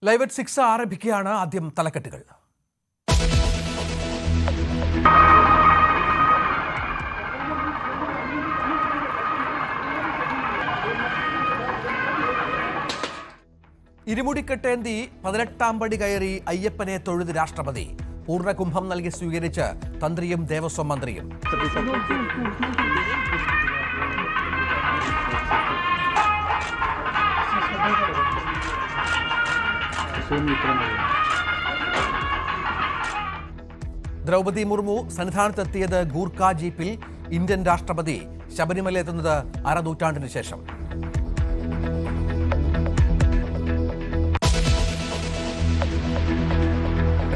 Live at 6 ആരംഭിക്കുകയാണ്. ആദ്യം തലക്കെട്ടുകൾ. ഇരുമുടിക്കെട്ടേന്തി 18-ാം പടി കയറി അയ്യപ്പനെ തൊഴുത് രാഷ്ട്രപതി. പൂർണ്ണകുംഭം നൽകി സ്വീകരിച്ച് തന്ത്രിയും ദേവസ്വം മന്ത്രിയും. ദ്രൗപദി മുർമു സന്നിധാനത്തെത്തിയത് ഗൂർഖ ജീപ്പിൽ. ഇന്ത്യൻ രാഷ്ട്രപതി ശബരിമല എത്തുന്നത് അരനൂറ്റാണ്ടിന് ശേഷം.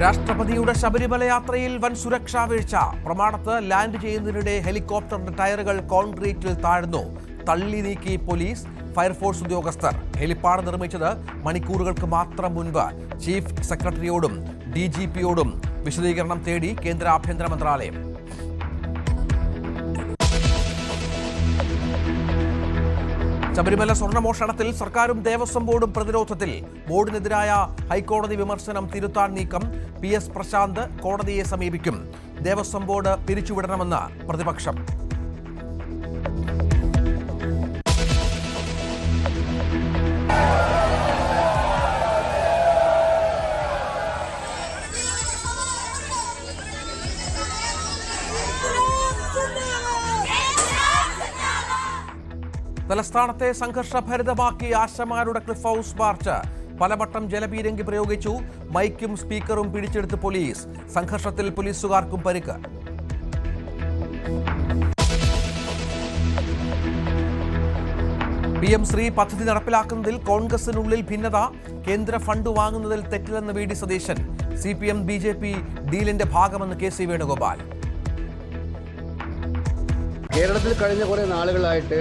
രാഷ്ട്രപതിയുടെ ശബരിമല യാത്രയിൽ വൻ സുരക്ഷാ വീഴ്ച. പ്രമാണത്ത് ലാൻഡ് ചെയ്യുന്നതിനിടെ ഹെലികോപ്റ്ററിന്റെ ടയറുകൾ കോൺക്രീറ്റിൽ താഴ്ന്നു. തള്ളി നീക്കി പോലീസ്, ഫയർഫോഴ്സ് ഉദ്യോഗസ്ഥർ. ഹെലിപ്പാഡ് നിർമ്മിച്ചത് മണിക്കൂറുകൾക്ക് മാത്രം മുൻപ്. ചീഫ് സെക്രട്ടറിയോടും DGPയോടും വിശദീകരണം തേടി കേന്ദ്ര ആഭ്യന്തര മന്ത്രാലയം. ശബരിമല സ്വർണ്ണമോഷണത്തിൽ സർക്കാരും ദേവസ്വം ബോർഡും പ്രതിരോധത്തിൽ. ബോർഡിനെതിരായ ഹൈക്കോടതി വിമർശനം തിരുത്താൻ നീക്കം. PS പ്രശാന്ത് കോടതിയെ സമീപിക്കും. ദേവസ്വം ബോർഡ് പിരിച്ചുവിടണമെന്ന് പ്രതിപക്ഷം. തലസ്ഥാനത്തെ സംഘർഷഭരിതമാക്കി ആശമാരുടെ ക്ലിഫ് ഹൗസ് മാർച്ച്. പലവട്ടം ജലപീരങ്കി പ്രയോഗിച്ചു. മൈക്കും സ്പീക്കറും പിടിച്ചെടുത്ത് പോലീസ്. സംഘർഷത്തിൽ പോലീസുകാർക്കും പരിക്ക്. PM ശ്രീ പദ്ധതി നടപ്പിലാക്കുന്നതിൽ കോൺഗ്രസിനുള്ളിൽ ഭിന്നത. കേന്ദ്ര ഫണ്ട് വാങ്ങുന്നതിൽ തെറ്റില്ലെന്ന് VD സതീശൻ. CPM BJP ഡീലിന്റെ ഭാഗമെന്ന് KC വേണുഗോപാൽ. കേരളത്തിൽ കഴിഞ്ഞ കുറേ നാളുകളായിട്ട്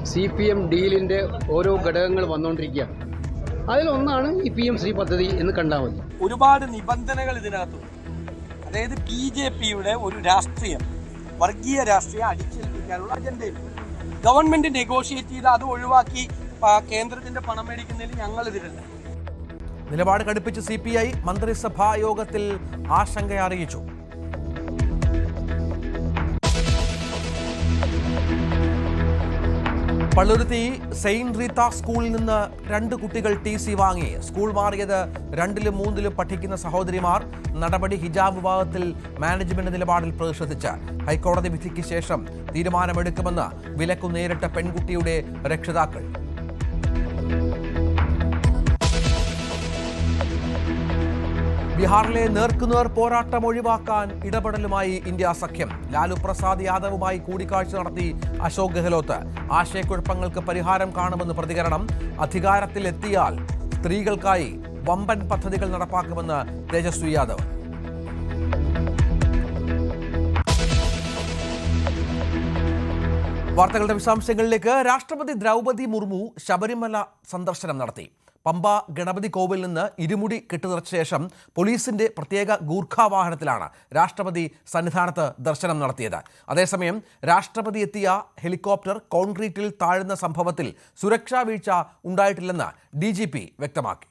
CPM ഡീലിൻ്റെ ഓരോ ഘടകങ്ങൾ വന്നുകൊണ്ടിരിക്കുകയാണ്. അതിലൊന്നാണ് ഈ PM ശ്രീ പദ്ധതി എന്ന് കണ്ടാൽ മതി. ഒരുപാട് നിബന്ധനകൾ ഇതിനകത്തുണ്ട്. അതായത് BJPയുടെ ഒരു രാഷ്ട്രീയം, വർഗീയ രാഷ്ട്രീയം അടിച്ചേൽപ്പിക്കാനുള്ള അജണ്ടയിൽ ഗവൺമെന്റ് നെഗോഷിയേറ്റ് ചെയ്ത് അത് ഒഴിവാക്കി കേന്ദ്രത്തിന്റെ പണം മേടിക്കുന്നതിൽ ഞങ്ങൾ എതിരല്ല. നിലപാട് കടുപ്പിച്ച് CPI മന്ത്രിസഭാ യോഗത്തിൽ ആശങ്ക അറിയിച്ചു. പള്ളുരുത്തി സെയിന്റ് റീത്ത സ്കൂളിൽ നിന്ന് 2 കുട്ടികൾ TC വാങ്ങി. സ്കൂൾ മാറിയത് 2ലും 3ലും പഠിക്കുന്ന സഹോദരിമാർ. നടപടി ഹിജാബ് വിഭാഗത്തിൽ മാനേജ്മെന്റ് നിലപാടിൽ പ്രതിഷേധിച്ച്. ഹൈക്കോടതി വിധിക്ക് ശേഷം തീരുമാനമെടുക്കുമെന്ന് വിലക്കു നേരിട്ട പെൺകുട്ടിയുടെ രക്ഷിതാക്കൾ. ബീഹാറിലെ നേർക്കുനേർ പോരാട്ടം ഒഴിവാക്കാൻ ഇടപെടലുമായി ഇന്ത്യ സഖ്യം. ലാലു പ്രസാദ് യാദവുമായി കൂടിക്കാഴ്ച നടത്തി അശോക് ഗെഹ്ലോട്ട്. ആശയക്കുഴപ്പങ്ങൾക്ക് പരിഹാരം കാണുമെന്ന് പ്രതികരണം. അധികാരത്തിലെത്തിയാൽ സ്ത്രീകൾക്കായി വമ്പൻ പദ്ധതികൾ നടപ്പാക്കുമെന്ന് തേജസ്വി യാദവ്. വാർത്തകളുടെ വിശദാംശങ്ങളിലേക്ക്. രാഷ്ട്രപതി ദ്രൗപദി മുർമു ശബരിമല സന്ദർശനം നടത്തി. പമ്പ ഗണപതി കോവിലിൽ നിന്ന് ഇരുമുടി കെട്ടുനിറച്ച ശേഷം പോലീസിന്റെ പ്രത്യേക ഗൂർഖ വാഹനത്തിലാണ് രാഷ്ട്രപതി സന്നിധാനത്ത് ദർശനം നടത്തിയത്. അതേസമയം രാഷ്ട്രപതി എത്തിയ ഹെലികോപ്റ്റർ കോൺക്രീറ്റിൽ താഴുന്ന സംഭവത്തിൽ സുരക്ഷാ വീഴ്ച ഉണ്ടായിട്ടില്ലെന്ന് DGP വ്യക്തമാക്കി.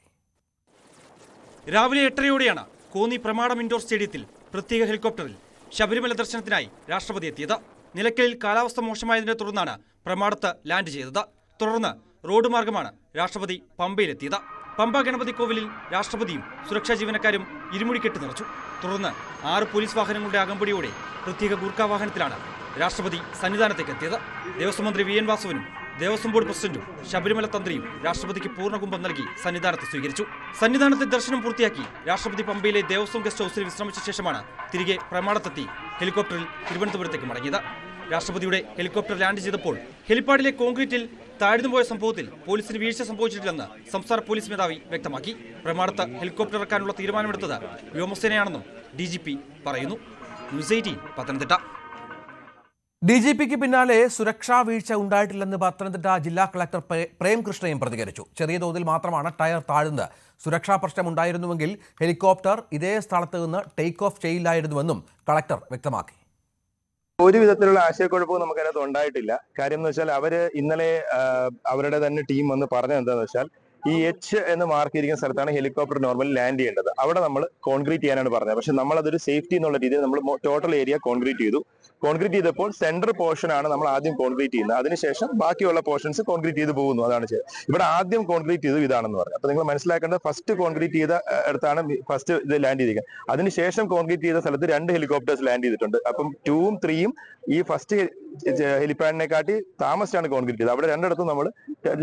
രാവിലെ 8:30യോടെയാണ് കോന്നി പ്രമാടം ഇൻഡോർ സ്റ്റേഡിയത്തിൽ പ്രത്യേക ഹെലികോപ്റ്ററിൽ ശബരിമല ദർശനത്തിനായി രാഷ്ട്രപതി എത്തിയത്. നിലയ്ക്കലിൽ കാലാവസ്ഥ മോശമായതിനെ തുടർന്നാണ് പ്രമാടത്ത് ലാൻഡ് ചെയ്തത്. തുടർന്ന് റോഡ് മാർഗമാണ് രാഷ്ട്രപതി പമ്പയിലെത്തിയത്. പമ്പ ഗണപതി കോവിലിൽ രാഷ്ട്രപതിയും സുരക്ഷാ ജീവനക്കാരും ഇരുമുടിക്കെട്ട് നിറച്ചു. തുടർന്ന് 6 പോലീസ് വാഹനങ്ങളുടെ അകമ്പടിയോടെ പ്രത്യേക ഗൂർഖ വാഹനത്തിലാണ് രാഷ്ട്രപതി സന്നിധാനത്തേക്ക് എത്തിയത്. ദേവസ്വം മന്ത്രി VN വാസവനും ദേവസ്വം ബോർഡ് പ്രസിഡന്റും ശബരിമല തന്ത്രിയും രാഷ്ട്രപതിക്ക് പൂർണ്ണകുംഭം നൽകി സന്നിധാനത്ത് സ്വീകരിച്ചു. സന്നിധാനത്തെ ദർശനം പൂർത്തിയാക്കി രാഷ്ട്രപതി പമ്പയിലെ ദേവസ്വം ഗസ്റ്റ് ഹൌസിൽ വിശ്രമിച്ച ശേഷമാണ് തിരികെ പ്രമാടത്തെത്തി ഹെലികോപ്റ്ററിൽ തിരുവനന്തപുരത്തേക്ക് മടങ്ങിയത്. രാഷ്ട്രപതിയുടെ ഹെലികോപ്റ്റർ ലാൻഡ് ചെയ്തപ്പോൾ ഹെലിപ്പാഡിലെ കോൺക്രീറ്റിൽ താഴ്ന്നുപോയ സംഭവത്തിൽ പോലീസിന് വീഴ്ച സംഭവിച്ചിട്ടില്ലെന്ന് സംസ്ഥാന പോലീസ് മേധാവി വ്യക്തമാക്കി. പ്രമാടത്ത് ഹെലികോപ്റ്റർ ഇറക്കാനുള്ള തീരുമാനമെടുത്തത് വ്യോമസേനയാണെന്നും DGP പറയുന്നു. ന്യൂസ് 18 പത്തനംതിട്ട. DGPക്ക് പിന്നാലെ സുരക്ഷാ വീഴ്ച ഉണ്ടായിട്ടില്ലെന്ന് പത്തനംതിട്ട ജില്ലാ കളക്ടർ പ്രേംകൃഷ്ണയും പ്രതികരിച്ചു. ചെറിയ തോതിൽ മാത്രമാണ് ടയർ താഴുന്നത്. സുരക്ഷാ പ്രശ്നമുണ്ടായിരുന്നുവെങ്കിൽ ഹെലികോപ്റ്റർ ഇതേ സ്ഥലത്ത് നിന്ന് ടേക്ക് ഓഫ് ചെയ്യില്ലായിരുന്നുവെന്നും കളക്ടർ വ്യക്തമാക്കി. ഒരു വിധത്തിലുള്ള ആശയക്കുഴപ്പവും നമുക്കതിനകത്ത് ഉണ്ടായിട്ടില്ല. കാര്യം എന്ന് വെച്ചാൽ അവര് ഇന്നലെ അവരുടെ തന്നെ ടീം വന്ന് പറഞ്ഞത് എന്താണെന്ന് വെച്ചാൽ ഈ എച്ച് എന്ന് മാർക്ക് ചെയ്തിരിക്കുന്ന സ്ഥലത്താണ് ഹെലികോപ്റ്റർ നോർമലി ലാൻഡ് ചെയ്യേണ്ടത്. അവിടെ നമ്മൾ കോൺക്രീറ്റ് ചെയ്യാനാണ് പറഞ്ഞത്. പക്ഷെ നമ്മൾ അതൊരു സേഫ്റ്റി എന്നുള്ള രീതിയിൽ നമ്മൾ ടോട്ടൽ ഏരിയ കോൺക്രീറ്റ് ചെയ്തു. കോൺക്രീറ്റ് ചെയ്തപ്പോൾ സെൻട്രൽ പോർഷൻ ആണ് നമ്മൾ ആദ്യം കോൺക്രീറ്റ് ചെയ്യുന്നത്. അതിനുശേഷം ബാക്കിയുള്ള പോർഷൻസ് കോൺക്രീറ്റ് ചെയ്ത് പോകുന്നു. അതാണ് ഇവിടെ ആദ്യം കോൺക്രീറ്റ് ചെയ്തു ഇതാണെന്ന് പറഞ്ഞു. അപ്പൊ നിങ്ങൾ മനസ്സിലാക്കേണ്ടത് ഫസ്റ്റ് കോൺക്രീറ്റ് ചെയ്ത അടുത്താണ് ഫസ്റ്റ് ഇത് ലാൻഡ് ചെയ്തിരിക്കുന്നത്. അതിനുശേഷം കോൺക്രീറ്റ് ചെയ്ത സ്ഥലത്ത് 2 ഹെലികോപ്റ്റേഴ്സ് ലാൻഡ് ചെയ്തിട്ടുണ്ട്. അപ്പം 2ഉം 3ഉം ഈ ഫസ്റ്റ് ഹെലിപാഡിനെ കാട്ടി താമസിച്ചാണ് കോൺക്രീറ്റ് ചെയ്തത്. അവിടെ രണ്ടിടത്തും നമ്മൾ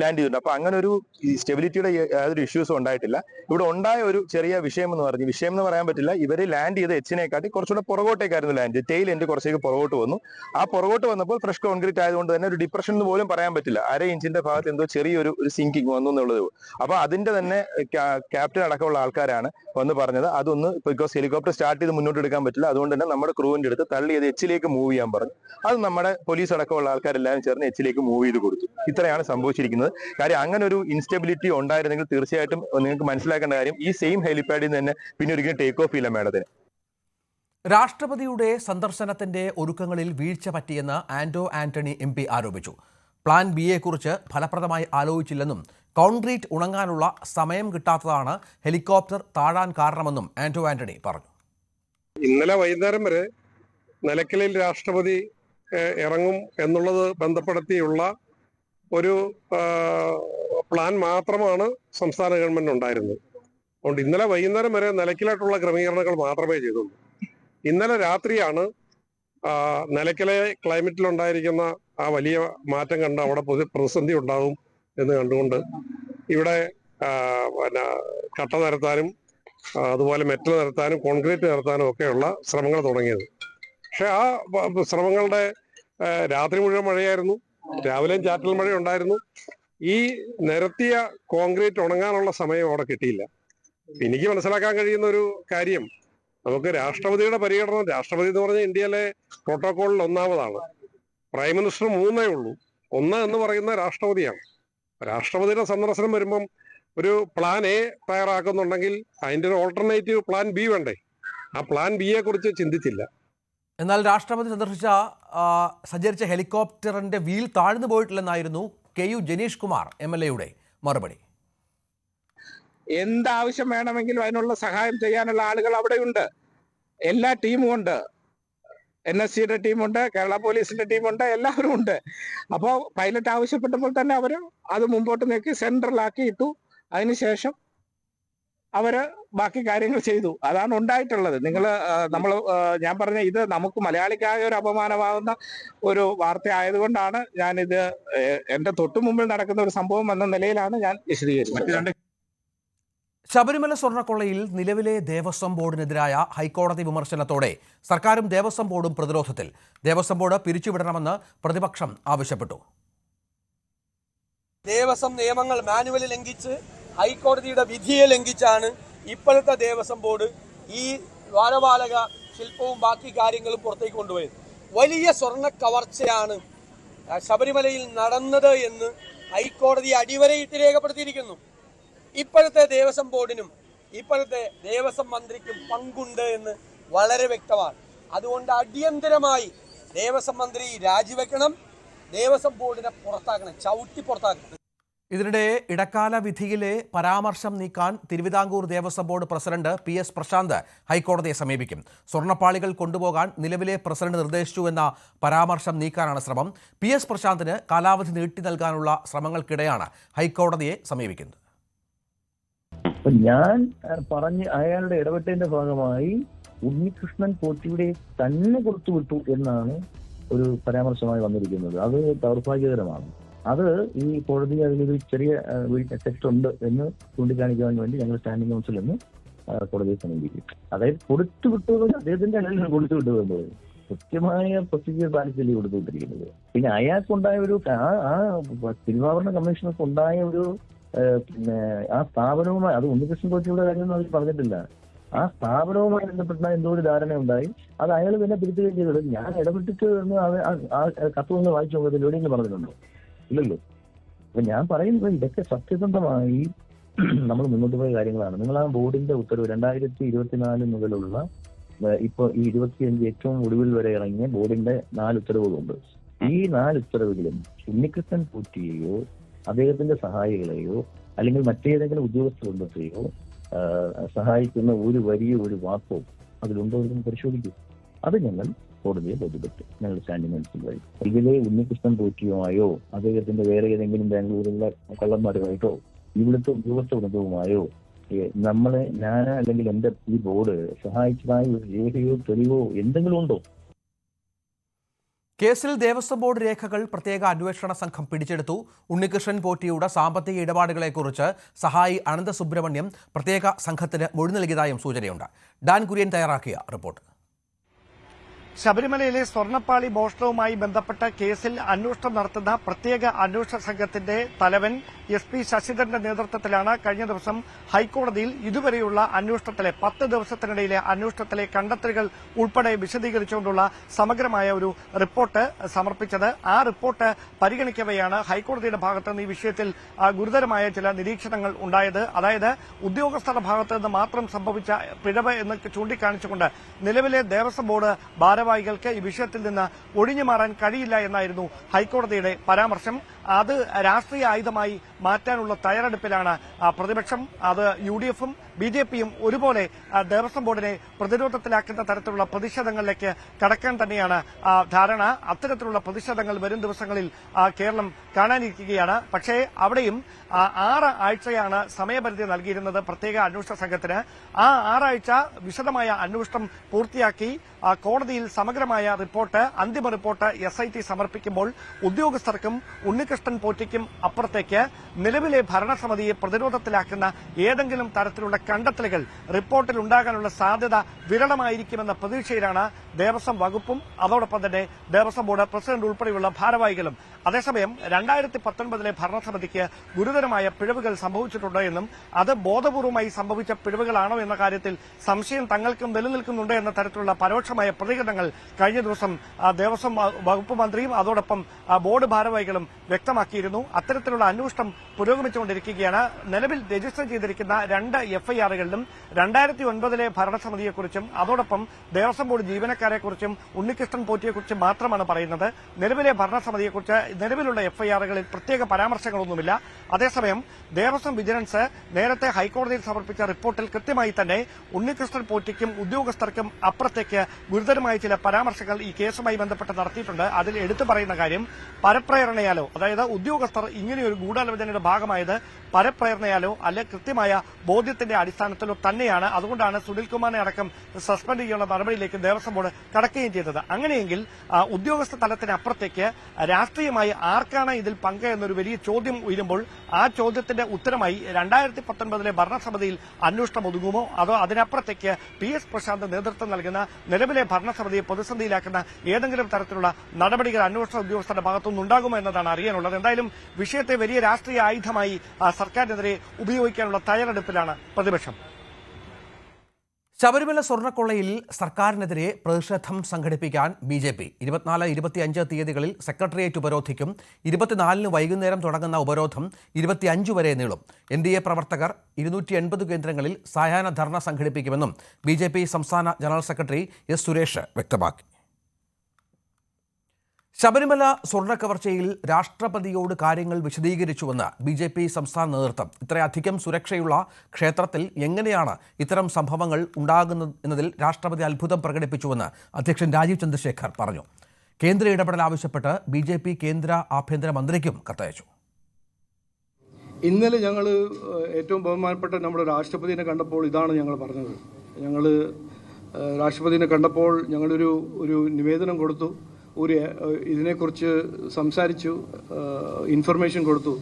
ലാൻഡ് ചെയ്തിട്ടുണ്ട്. അപ്പൊ അങ്ങനെ ഒരു സ്റ്റെബിലിറ്റിയുടെ യാതൊരു ഇഷ്യൂസും ഉണ്ടായിട്ടില്ല. ഇവിടെ ഉണ്ടായ ഒരു ചെറിയ വിഷയം എന്ന് പറയാൻ പറ്റില്ല. ഇവര് ലാൻഡ് ചെയ്ത എച്ചിനെക്കാട്ടി കുറച്ചുകൂടെ പുറകോട്ടേക്കായിരുന്നു ലാൻഡ് ചെയ്ത്. ടെയിൽ എൻഡ് കുറച്ചേക്ക് പുറകോട്ട് വന്നു. ആ പുറകോട്ട് വന്നപ്പോൾ ഫ്രഷ് കോൺക്രീറ്റ് ആയതുകൊണ്ട് തന്നെ ഒരു ഡിപ്രഷൻ എന്ന് പോലും പറയാൻ പറ്റില്ല. 1/2 ഇഞ്ചിന്റെ ഭാഗത്ത് എന്തോ ചെറിയൊരു സിങ്കിങ് വന്നു എന്നുള്ളത്. അപ്പൊ അതിന്റെ തന്നെ ക്യാപ്റ്റൻ അടക്കമുള്ള ആൾക്കാരാണ് വന്ന് പറഞ്ഞത് അതൊന്ന് ബിക്കോസ് ഹെലികോപ്റ്റർ സ്റ്റാർട്ട് ചെയ്ത് മുന്നോട്ട് എടുക്കാൻ പറ്റില്ല, അതുകൊണ്ട് തന്നെ നമ്മുടെ ക്രൂവിന്റെ അടുത്ത് തള്ളി അത് എച്ചിലേക്ക് മൂവ് ചെയ്യാൻ പറഞ്ഞു. അത് നമ്മുടെ പോലീസ് അടക്കമുള്ള ആൾക്കാരെല്ലാവരും ചേർന്ന് എച്ചിലേക്ക് മൂവ് ചെയ്ത് കൊടുത്തു. ഇത്രയാണ് സംഭവിച്ചിരിക്കുന്നത്. കാര്യം അങ്ങനെ ഒരു ഇൻസ്റ്റെബിലിറ്റി ഉണ്ടായിരുന്നെങ്കിൽ തീർച്ചയായിട്ടും നിങ്ങൾക്ക് മനസ്സിലാക്കേണ്ട കാര്യം ഈ സെയിം ഹെലിപാഡിൽ നിന്ന് തന്നെ പിന്നെ ഒരിക്കലും ടേക്ക് ഓഫ് ഇല്ല മേഡത്തിന്. രാഷ്ട്രപതിയുടെ സന്ദർശനത്തിന്റെ ഒരുക്കങ്ങളിൽ വീഴ്ച പറ്റിയെന്ന് ആന്റണി MP ആരോപിച്ചു. പ്ലാൻ ബിയെക്കുറിച്ച് ഫലപ്രദമായി ആലോചിച്ചില്ലെന്നും കോൺക്രീറ്റ് ഉണങ്ങാനുള്ള സമയം കിട്ടാത്തതാണ് ഹെലികോപ്റ്റർ താഴാൻ കാരണമെന്നും ആന്റണി പറഞ്ഞു. ഇന്നലെ വൈകുന്നേരം വരെ നിലയ്ക്കലിൽ രാഷ്ട്രപതി ഇറങ്ങും എന്നുള്ളത് ബന്ധപ്പെടുത്തിയുള്ള ഒരു പ്ലാൻ മാത്രമാണ് സംസ്ഥാന ഗവൺമെന്റ് ഉണ്ടായിരുന്നത്. അതുകൊണ്ട് ഇന്നലെ വൈകുന്നേരം വരെ നിലയ്ക്കലായിട്ടുള്ള ക്രമീകരണങ്ങൾ മാത്രമേ ചെയ്തുള്ളൂ. ഇന്നലെ രാത്രിയാണ് നിലയ്ക്കലെ ക്ലൈമറ്റിലുണ്ടായിരിക്കുന്ന ആ വലിയ മാറ്റം കണ്ട് അവിടെ പ്രതിസന്ധി ഉണ്ടാകും എന്ന് കണ്ടുകൊണ്ട് ഇവിടെ പിന്നെ കട്ട നിരത്താനും അതുപോലെ മെറ്റൽ നിരത്താനും കോൺക്രീറ്റ് നിരത്താനും ഒക്കെയുള്ള ശ്രമങ്ങൾ തുടങ്ങിയത്. പക്ഷെ ആ ശ്രമങ്ങളുടെ രാത്രി മുഴുവൻ മഴയായിരുന്നു, രാവിലെയും ചാറ്റൽ മഴ ഉണ്ടായിരുന്നു. ഈ നിരത്തിയ കോൺക്രീറ്റ് ഉണങ്ങാനുള്ള സമയം അവിടെ കിട്ടിയില്ല. എനിക്ക് മനസ്സിലാക്കാൻ കഴിയുന്ന ഒരു കാര്യം, നമുക്ക് രാഷ്ട്രപതിയുടെ പര്യടനം, രാഷ്ട്രപതി എന്ന് പറഞ്ഞാൽ ഇന്ത്യയിലെ പ്രോട്ടോകോളിൽ ഒന്നാമതാണ്. പ്രൈം മിനിസ്റ്റർ 3 ഉള്ളൂ. 1 എന്ന് പറയുന്ന രാഷ്ട്രപതിയാണ്. രാഷ്ട്രപതിയുടെ സന്ദർശനം വരുമ്പം ഒരു പ്ലാൻ എ തയ്യാറാക്കുന്നുണ്ടെങ്കിൽ അതിന്റെ ഒരു ഓൾട്ടർനേറ്റീവ് പ്ലാൻ ബി വേണ്ടേ? ആ പ്ലാൻ ബിയെ കുറിച്ച് ചിന്തിച്ചില്ല. എന്നാൽ രാഷ്ട്രപതി സഞ്ചരിച്ച ഹെലികോപ്റ്ററിന്റെ വീൽ താഴ്ന്നു പോയിട്ടില്ലെന്നായിരുന്നു KU ജനീഷ് കുമാർ MLA മറുപടി. എന്താവശ്യം വേണമെങ്കിലും അതിനുള്ള സഹായം ചെയ്യാനുള്ള ആളുകൾ അവിടെയുണ്ട്. എല്ലാ ടീമും ഉണ്ട്. NSCയുടെ ടീമുണ്ട്, കേരള പോലീസിന്റെ ടീമുണ്ട്, എല്ലാവരും ഉണ്ട്. അപ്പോൾ പൈലറ്റ് ആവശ്യപ്പെട്ടപ്പോൾ തന്നെ അവർ അത് മുമ്പോട്ട് നീക്കി സെൻട്രലാക്കി ഇട്ടു. അതിനുശേഷം അവര് ബാക്കി കാര്യങ്ങൾ ചെയ്തു. അതാണ് ഉണ്ടായിട്ടുള്ളത്. ഞാൻ പറഞ്ഞ ഇത് നമുക്ക് മലയാളിക്കായ ഒരു അപമാനമാകുന്ന ഒരു വാർത്ത ആയതുകൊണ്ടാണ് ഞാനിത് എന്റെ തൊട്ടു മുമ്പിൽ നടക്കുന്ന ഒരു സംഭവം എന്ന നിലയിലാണ് ഞാൻ വിശദീകരിച്ചത്. ശബരിമല സ്വർണ്ണക്കൊള്ളയിൽ നിലവിലെ ദേവസ്വം ബോർഡിനെതിരായ ഹൈക്കോടതി വിമർശനത്തോടെ സർക്കാരും ദേവസ്വം ബോർഡും പ്രതിരോധത്തിൽ. ദേവസ്വം ബോർഡ് പിരിച്ചുവിടണമെന്ന് പ്രതിപക്ഷം ആവശ്യപ്പെട്ടു. ദേവസ്വം നിയമങ്ങൾ മാനുവൽ ലംഘിച്ച് ഹൈക്കോടതിയുടെ വിധിയെ ലംഘിച്ചാണ് ഇപ്പോഴത്തെ ദേവസ്വം ബോർഡ് ഈ ദ്വാരപാലക ശില്പവും ബാക്കി കാര്യങ്ങളും പുറത്തേക്ക് കൊണ്ടുപോയത്. വലിയ സ്വർണ്ണ കവർച്ചയാണ് ശബരിമലയിൽ നടന്നത് എന്ന് ഹൈക്കോടതി അടിവരയിട്ട് രേഖപ്പെടുത്തിയിരിക്കുന്നു. ഇപ്പോഴത്തെ ദേവസ്വം ബോർഡിനും ഇപ്പോഴത്തെ ദേവസ്വം മന്ത്രിക്കും പങ്കുണ്ട് എന്ന് വളരെ വ്യക്തമാണ്. അതുകൊണ്ട് അടിയന്തരമായി ദേവസ്വം മന്ത്രി രാജിവെക്കണം, ദേവസ്വം ബോർഡിനെ പുറത്താക്കണം, ചവിട്ടി പുറത്താക്കണം. ഇതിനിടെ ഇടക്കാല വിധിയിലെ പരാമർശം നീക്കാൻ Thiruvithamkoor Devaswom board president PS Prasanth ഹൈക്കോടതിയെ സമീപിക്കും. സ്വർണ്ണപ്പാളികൾ കൊണ്ടുപോകാൻ നിലവിലെ പ്രസിഡന്റ് നിർദ്ദേശിച്ചു എന്ന പരാമർശം നീക്കാനാണ് ശ്രമം. PS പ്രശാന്തിന് കാലാവധി നീട്ടി നൽകാനുള്ള ശ്രമങ്ങൾക്കിടെയാണ് ഹൈക്കോടതിയെ സമീപിക്കുന്നത്. ഞാൻ പറഞ്ഞ് അയാളുടെ ഇടപെട്ടതിന്റെ ഭാഗമായി ഉണ്ണികൃഷ്ണൻ പോറ്റിയുടെ തന്നെ കൊടുത്തുവിട്ടു എന്നാണ് ഒരു പരാമർശമായി വന്നിരിക്കുന്നത്. അത് ദൗർഭാഗ്യകരമാണ്. അത് ഈ കോടതി അതിലൊരു ചെറിയ തെറ്റ് ഉണ്ട് എന്ന് ചൂണ്ടിക്കാണിക്കാൻ വേണ്ടി ഞങ്ങൾ സ്റ്റാൻഡിംഗ് കൗൺസിൽ നിന്ന് കോടതിയെ സമീപിക്കും. അതായത് കൊടുത്തുവിട്ടു അദ്ദേഹത്തിന്റെ അല്ലെങ്കിൽ കൊടുത്തുവിട്ടു എന്നത് കൃത്യമായ പ്രൊസീജിയർ പാലിച്ചല്ലേ കൊടുത്തുവിട്ടിരിക്കുന്നത്. പിന്നെ അയാൾക്കുണ്ടായ ഒരു ആ തിരുവാഭരണ കമ്മീഷണർക്ക് ഉണ്ടായ ഒരു പിന്നെ ആ സ്ഥാപനവുമായി, അത് ഉണ്ണികൃഷ്ണൻ പോറ്റിയുടെ കാര്യമൊന്നും അവർ പറഞ്ഞിട്ടില്ല, ആ സ്ഥാപനവുമായി ബന്ധപ്പെട്ട എന്തോ ഒരു ധാരണ ഉണ്ടായി. അത് അയാൾ പിന്നെ തിരുത്തുകയും ചെയ്തത്. ഞാൻ ഇടപെട്ടിട്ട് എന്ന് ആ കത്ത് ഒന്ന് വായിച്ചു നോക്കുന്നത് എവിടെയെങ്കിലും പറഞ്ഞിട്ടുണ്ടോ? ഇല്ലല്ലോ. അപ്പൊ ഞാൻ പറയുന്നത് ഇതൊക്കെ സത്യസന്ധമായി നമ്മൾ മുന്നോട്ട് പോയ കാര്യങ്ങളാണ്. നിങ്ങൾ ആ ബോർഡിന്റെ ഉത്തരവ് 2024 മുതലുള്ള ഇപ്പൊ ഈ 25 ഏറ്റവും ഒടുവിൽ വരെ ഇറങ്ങിയ ബോർഡിന്റെ 4 ഉത്തരവുകളുണ്ട്. ഈ 4 ഉത്തരവുകളും ഉണ്ണികൃഷ്ണൻ പോറ്റിയെയോ അദ്ദേഹത്തിന്റെ സഹായികളെയോ അല്ലെങ്കിൽ മറ്റേതെങ്കിലും ഉദ്യോഗസ്ഥ ബന്ധത്തെയോ സഹായിക്കുന്ന ഒരു വരിയോ ഒരു വാക്കോ അതിലുണ്ടോ എന്ന് പരിശോധിക്കും. അത് ഞങ്ങൾ കോടതിയെ ബോധ്യപ്പെട്ടു. ഞങ്ങൾ സ്റ്റാൻഡിംഗ് കൗൺസിൽ വഴി ഇതിലെ ഉണ്ണികൃഷ്ണൻ പോറ്റിയുമായോ അദ്ദേഹത്തിന്റെ വേറെ ഏതെങ്കിലും ബാംഗ്ലൂരിലുള്ള കള്ളന്മാരുമായിട്ടോ ഇവിടുത്തെ ഉദ്യോഗസ്ഥ ബന്ധവുമായോ ഞാൻ അല്ലെങ്കിൽ എന്റെ ഈ ബോർഡ് സഹായിച്ചതായ ഒരു രേഖയോ തെളിവോ എന്തെങ്കിലും ഉണ്ടോ? കേസിൽ ദേവസ്വം ബോർഡ് രേഖകൾ പ്രത്യേക അന്വേഷണ സംഘം പിടിച്ചെടുത്തു. ഉണ്ണികൃഷ്ണൻ പോറ്റിയുടെ സാമ്പത്തിക ഇടപാടുകളെക്കുറിച്ച് സഹായി അനന്ത സുബ്രഹ്മണ്യം പ്രത്യേക സംഘത്തിന് മൊഴി നൽകിയതായും സൂചനയുണ്ട്. ഡാൻ കുര്യൻ തയ്യാറാക്കിയ റിപ്പോർട്ട്. ശബരിമലയിലെ സ്വർണ്ണപ്പാളി മോഷണവുമായി ബന്ധപ്പെട്ട കേസിൽ അന്വേഷണം നടത്തുന്ന പ്രത്യേക അന്വേഷണ സംഘത്തിന്റെ തലവൻ SP ശശിധരന്റെ നേതൃത്വത്തിലാണ് കഴിഞ്ഞ ദിവസം ഹൈക്കോടതിയിൽ ഇതുവരെയുള്ള അന്വേഷണത്തിലെ 10 ദിവസത്തിനിടയിലെ അന്വേഷണത്തിലെ കണ്ടെത്തലുകൾ ഉൾപ്പെടെ വിശദീകരിച്ചുകൊണ്ടുള്ള സമഗ്രമായ ഒരു റിപ്പോർട്ട് സമർപ്പിച്ചത്. ആ റിപ്പോർട്ട് പരിഗണിക്കവെയാണ് ഹൈക്കോടതിയുടെ ഭാഗത്ത് നിന്ന് ഈ വിഷയത്തിൽ ഗുരുതരമായ ചില നിരീക്ഷണങ്ങൾ ഉണ്ടായത്. അതായത് ഉദ്യോഗസ്ഥരുടെ ഭാഗത്ത് നിന്ന് മാത്രം സംഭവിച്ച പിഴവ് എന്ന് ചൂണ്ടിക്കാണിച്ചുകൊണ്ട് നിലവിലെ ദേവസ്വം ബോർഡ് ഭാരവാഹികൾക്ക് ഈ വിഷയത്തിൽ നിന്ന് ഒഴിഞ്ഞു മാറാൻ കഴിയില്ല എന്നായിരുന്നു ഹൈക്കോടതിയുടെ പരാമർശം. അത് രാഷ്ട്രീയ ആയുധമായി മാറ്റാനുള്ള തയ്യാറെടുപ്പിലാണ് പ്രതിപക്ഷം. അത് UDF-ഉം BJP-യും ഒരുപോലെ ദേവസ്വം ബോർഡിനെ പ്രതിരോധത്തിലാക്കുന്ന തരത്തിലുള്ള പ്രതിഷേധങ്ങളിലേക്ക് കടക്കാൻ തന്നെയാണ് ധാരണ. അത്തരത്തിലുള്ള പ്രതിഷേധങ്ങൾ വരും ദിവസങ്ങളിൽ കേരളം കാണാനിരിക്കുകയാണ്. പക്ഷേ അവിടെയും 6 ആഴ്ചയാണ് സമയപരിധി നൽകിയിരുന്നത് പ്രത്യേക അന്വേഷണ സംഘത്തിന്. ആ 6 ആഴ്ച വിശദമായ അന്വേഷണം പൂർത്തിയാക്കി കോടതിയിൽ സമഗ്രമായ റിപ്പോർട്ട്, അന്തിമ റിപ്പോർട്ട് SIT സമർപ്പിക്കുമ്പോൾ ഉദ്യോഗസ്ഥർക്കും ഉണ്ണികൃഷ്ണൻ പോറ്റിക്കും അപ്പുറത്തേക്ക് നിലവിലെ ഭരണസമിതിയെ പ്രതിരോധത്തിലാക്കുന്ന ഏതെങ്കിലും തരത്തിലുള്ള കണ്ടെത്തലുകൾ റിപ്പോർട്ടിൽ ഉണ്ടാകാനുള്ള സാധ്യത വിരളമായിരിക്കുമെന്ന പ്രതീക്ഷയിലാണ് ദേവസ്വം വകുപ്പും അതോടൊപ്പം തന്നെ ദേവസ്വം ബോർഡ് പ്രസിഡന്റ് ഉൾപ്പെടെയുള്ള ഭാരവാഹികളും. അതേസമയം 2019 ഭരണസമിതിക്ക് ഗുരുതരമായ പിഴവുകൾ സംഭവിച്ചിട്ടുണ്ട് എന്നും അത് ബോധപൂർവമായി സംഭവിച്ച പിഴവുകളാണോ എന്ന കാര്യത്തിൽ സംശയം തങ്ങൾക്കും നിലനിൽക്കുന്നുണ്ട് എന്ന തരത്തിലുള്ള പരോക്ഷമായ പ്രതികരണങ്ങൾ കഴിഞ്ഞ ദിവസം ദേവസ്വം വകുപ്പ് മന്ത്രിയും അതോടൊപ്പം ബോർഡ് ഭാരവാഹികളും വ്യക്തമാക്കിയിരുന്നു. അത്തരത്തിലുള്ള അന്വേഷണം പുരോഗമിച്ചുകൊണ്ടിരിക്കുകയാണ്. നിലവിൽ രജിസ്റ്റർ ചെയ്തിരിക്കുന്ന 2 FIR-കളിലും 2009 ഭരണസമിതിയെക്കുറിച്ചും അതോടൊപ്പം ദേവസ്വം ബോർഡ് ജീവനക്കാരെക്കുറിച്ചും ഉണ്ണികൃഷ്ണൻ പോറ്റിയെക്കുറിച്ചും മാത്രമാണ് പറയുന്നത്. നിലവിലെ ഭരണസമിതിയെക്കുറിച്ച് നിലവിലുള്ള FIR-കളിൽ പ്രത്യേക പരാമർശങ്ങളൊന്നുമില്ല. അതേസമയം ദേവസ്വം വിജിലൻസ് നേരത്തെ ഹൈക്കോടതിയിൽ സമർപ്പിച്ച റിപ്പോർട്ടിൽ കൃത്യമായി തന്നെ ഉണ്ണികൃഷ്ണൻ പോറ്റിക്കും ഉദ്യോഗസ്ഥർക്കും അപ്പുറത്തേക്ക് ഗുരുതരമായ ചില പരാമർശങ്ങൾ ഈ കേസുമായി ബന്ധപ്പെട്ട് നടത്തിയിട്ടുണ്ട്. അതിൽ എടുത്തു പറയുന്ന കാര്യം പരപ്രേരണയാലോ, അതായത് ഉദ്യോഗസ്ഥർ ഇങ്ങനെയൊരു ഗൂഢാലോചനയുടെ ഭാഗമായത് പരപ്രേരണയാലോ അല്ലെ കൃത്യമായ ബോധ്യത്തിന്റെ അടിസ്ഥാനത്തിലോ തന്നെയാണ്. അതുകൊണ്ടാണ് സുനിൽകുമാറിനെ അടക്കം സസ്പെൻഡ് ചെയ്യാനുള്ള നടപടിയിലേക്ക് ദേവസ്വം ബോർഡ് കടക്കുകയും ചെയ്തത്. അങ്ങനെയെങ്കിൽ ഉദ്യോഗസ്ഥ തലത്തിനപ്പുറത്തേക്ക് രാഷ്ട്രീയമായി ആർക്കാണ് ഇതിൽ പങ്ക് എന്നൊരു വലിയ ചോദ്യം ഉയരുമ്പോൾ ആ ചോദ്യത്തിന്റെ ഉത്തരമായി 2019 ഭരണസമിതിയിൽ അന്വേഷണം ഒതുങ്ങുമോ അതോ അതിനപ്പുറത്തേക്ക് PS പ്രശാന്ത് നേതൃത്വം നൽകുന്ന നിലവിലെ ഭരണസമിതിയെ പ്രതിസന്ധിയിലാക്കുന്ന ഏതെങ്കിലും തരത്തിലുള്ള നടപടികൾ അന്വേഷണ ഉദ്യോഗസ്ഥരുടെ ഭാഗത്തുനിന്ന് ഉണ്ടാകുമോ എന്നതാണ് അറിയാനുള്ളത്. എന്തായാലും വിഷയത്തെ വലിയ രാഷ്ട്രീയ ആയുധമായി സർക്കാരിനെതിരെ ഉപയോഗിക്കാനുള്ള തയ്യാറെടുപ്പിലാണ് പ്രതിപക്ഷം. ശബരിമല സ്വർണ്ണക്കൊള്ളയിൽ സർക്കാരിനെതിരെ പ്രതിഷേധം സംഘടിപ്പിക്കാൻ BJP 24, 25 തീയതികളിൽ സെക്രട്ടേറിയറ്റ് ഉപരോധിക്കും. 24 വൈകുന്നേരം തുടങ്ങുന്ന ഉപരോധം 25 വരെ നീളും. NDA പ്രവർത്തകർ 280 കേന്ദ്രങ്ങളിൽ സായാഹ്ന ധർണ സംഘടിപ്പിക്കുമെന്നും BJP സംസ്ഥാന ജനറൽ സെക്രട്ടറി S. സുരേഷ് വ്യക്തമാക്കി. ശബരിമല സ്വർണ്ണക്കവർച്ചയിൽ രാഷ്ട്രപതിയോട് കാര്യങ്ങൾ വിശദീകരിച്ചുവെന്ന് BJP സംസ്ഥാന നേതൃത്വം. ഇത്രയധികം സുരക്ഷയുള്ള ക്ഷേത്രത്തിൽ എങ്ങനെയാണ് ഇത്തരം സംഭവങ്ങൾ ഉണ്ടാകുന്നത് എന്നതിൽ രാഷ്ട്രപതി അത്ഭുതം പ്രകടിപ്പിച്ചുവെന്ന് അധ്യക്ഷൻ രാജീവ് ചന്ദ്രശേഖർ പറഞ്ഞു. കേന്ദ്ര ഇടപെടൽ ആവശ്യപ്പെട്ട് BJP കേന്ദ്ര ആഭ്യന്തര മന്ത്രിക്കും കത്തയച്ചു. ഇന്നലെ ഞങ്ങൾ ഏറ്റവും ബഹുമാനപ്പെട്ട നമ്മുടെ രാഷ്ട്രപതിയെ കണ്ടപ്പോൾ ഇതാണ് ഞങ്ങൾ പറഞ്ഞത്. ഞങ്ങൾ രാഷ്ട്രപതിയെ കണ്ടപ്പോൾ ഞങ്ങളൊരു നിവേദനം കൊടുത്തു, ഇതിനെക്കുറിച്ച് സംസാരിച്ചു, ഇൻഫർമേഷൻ കൊടുത്തു.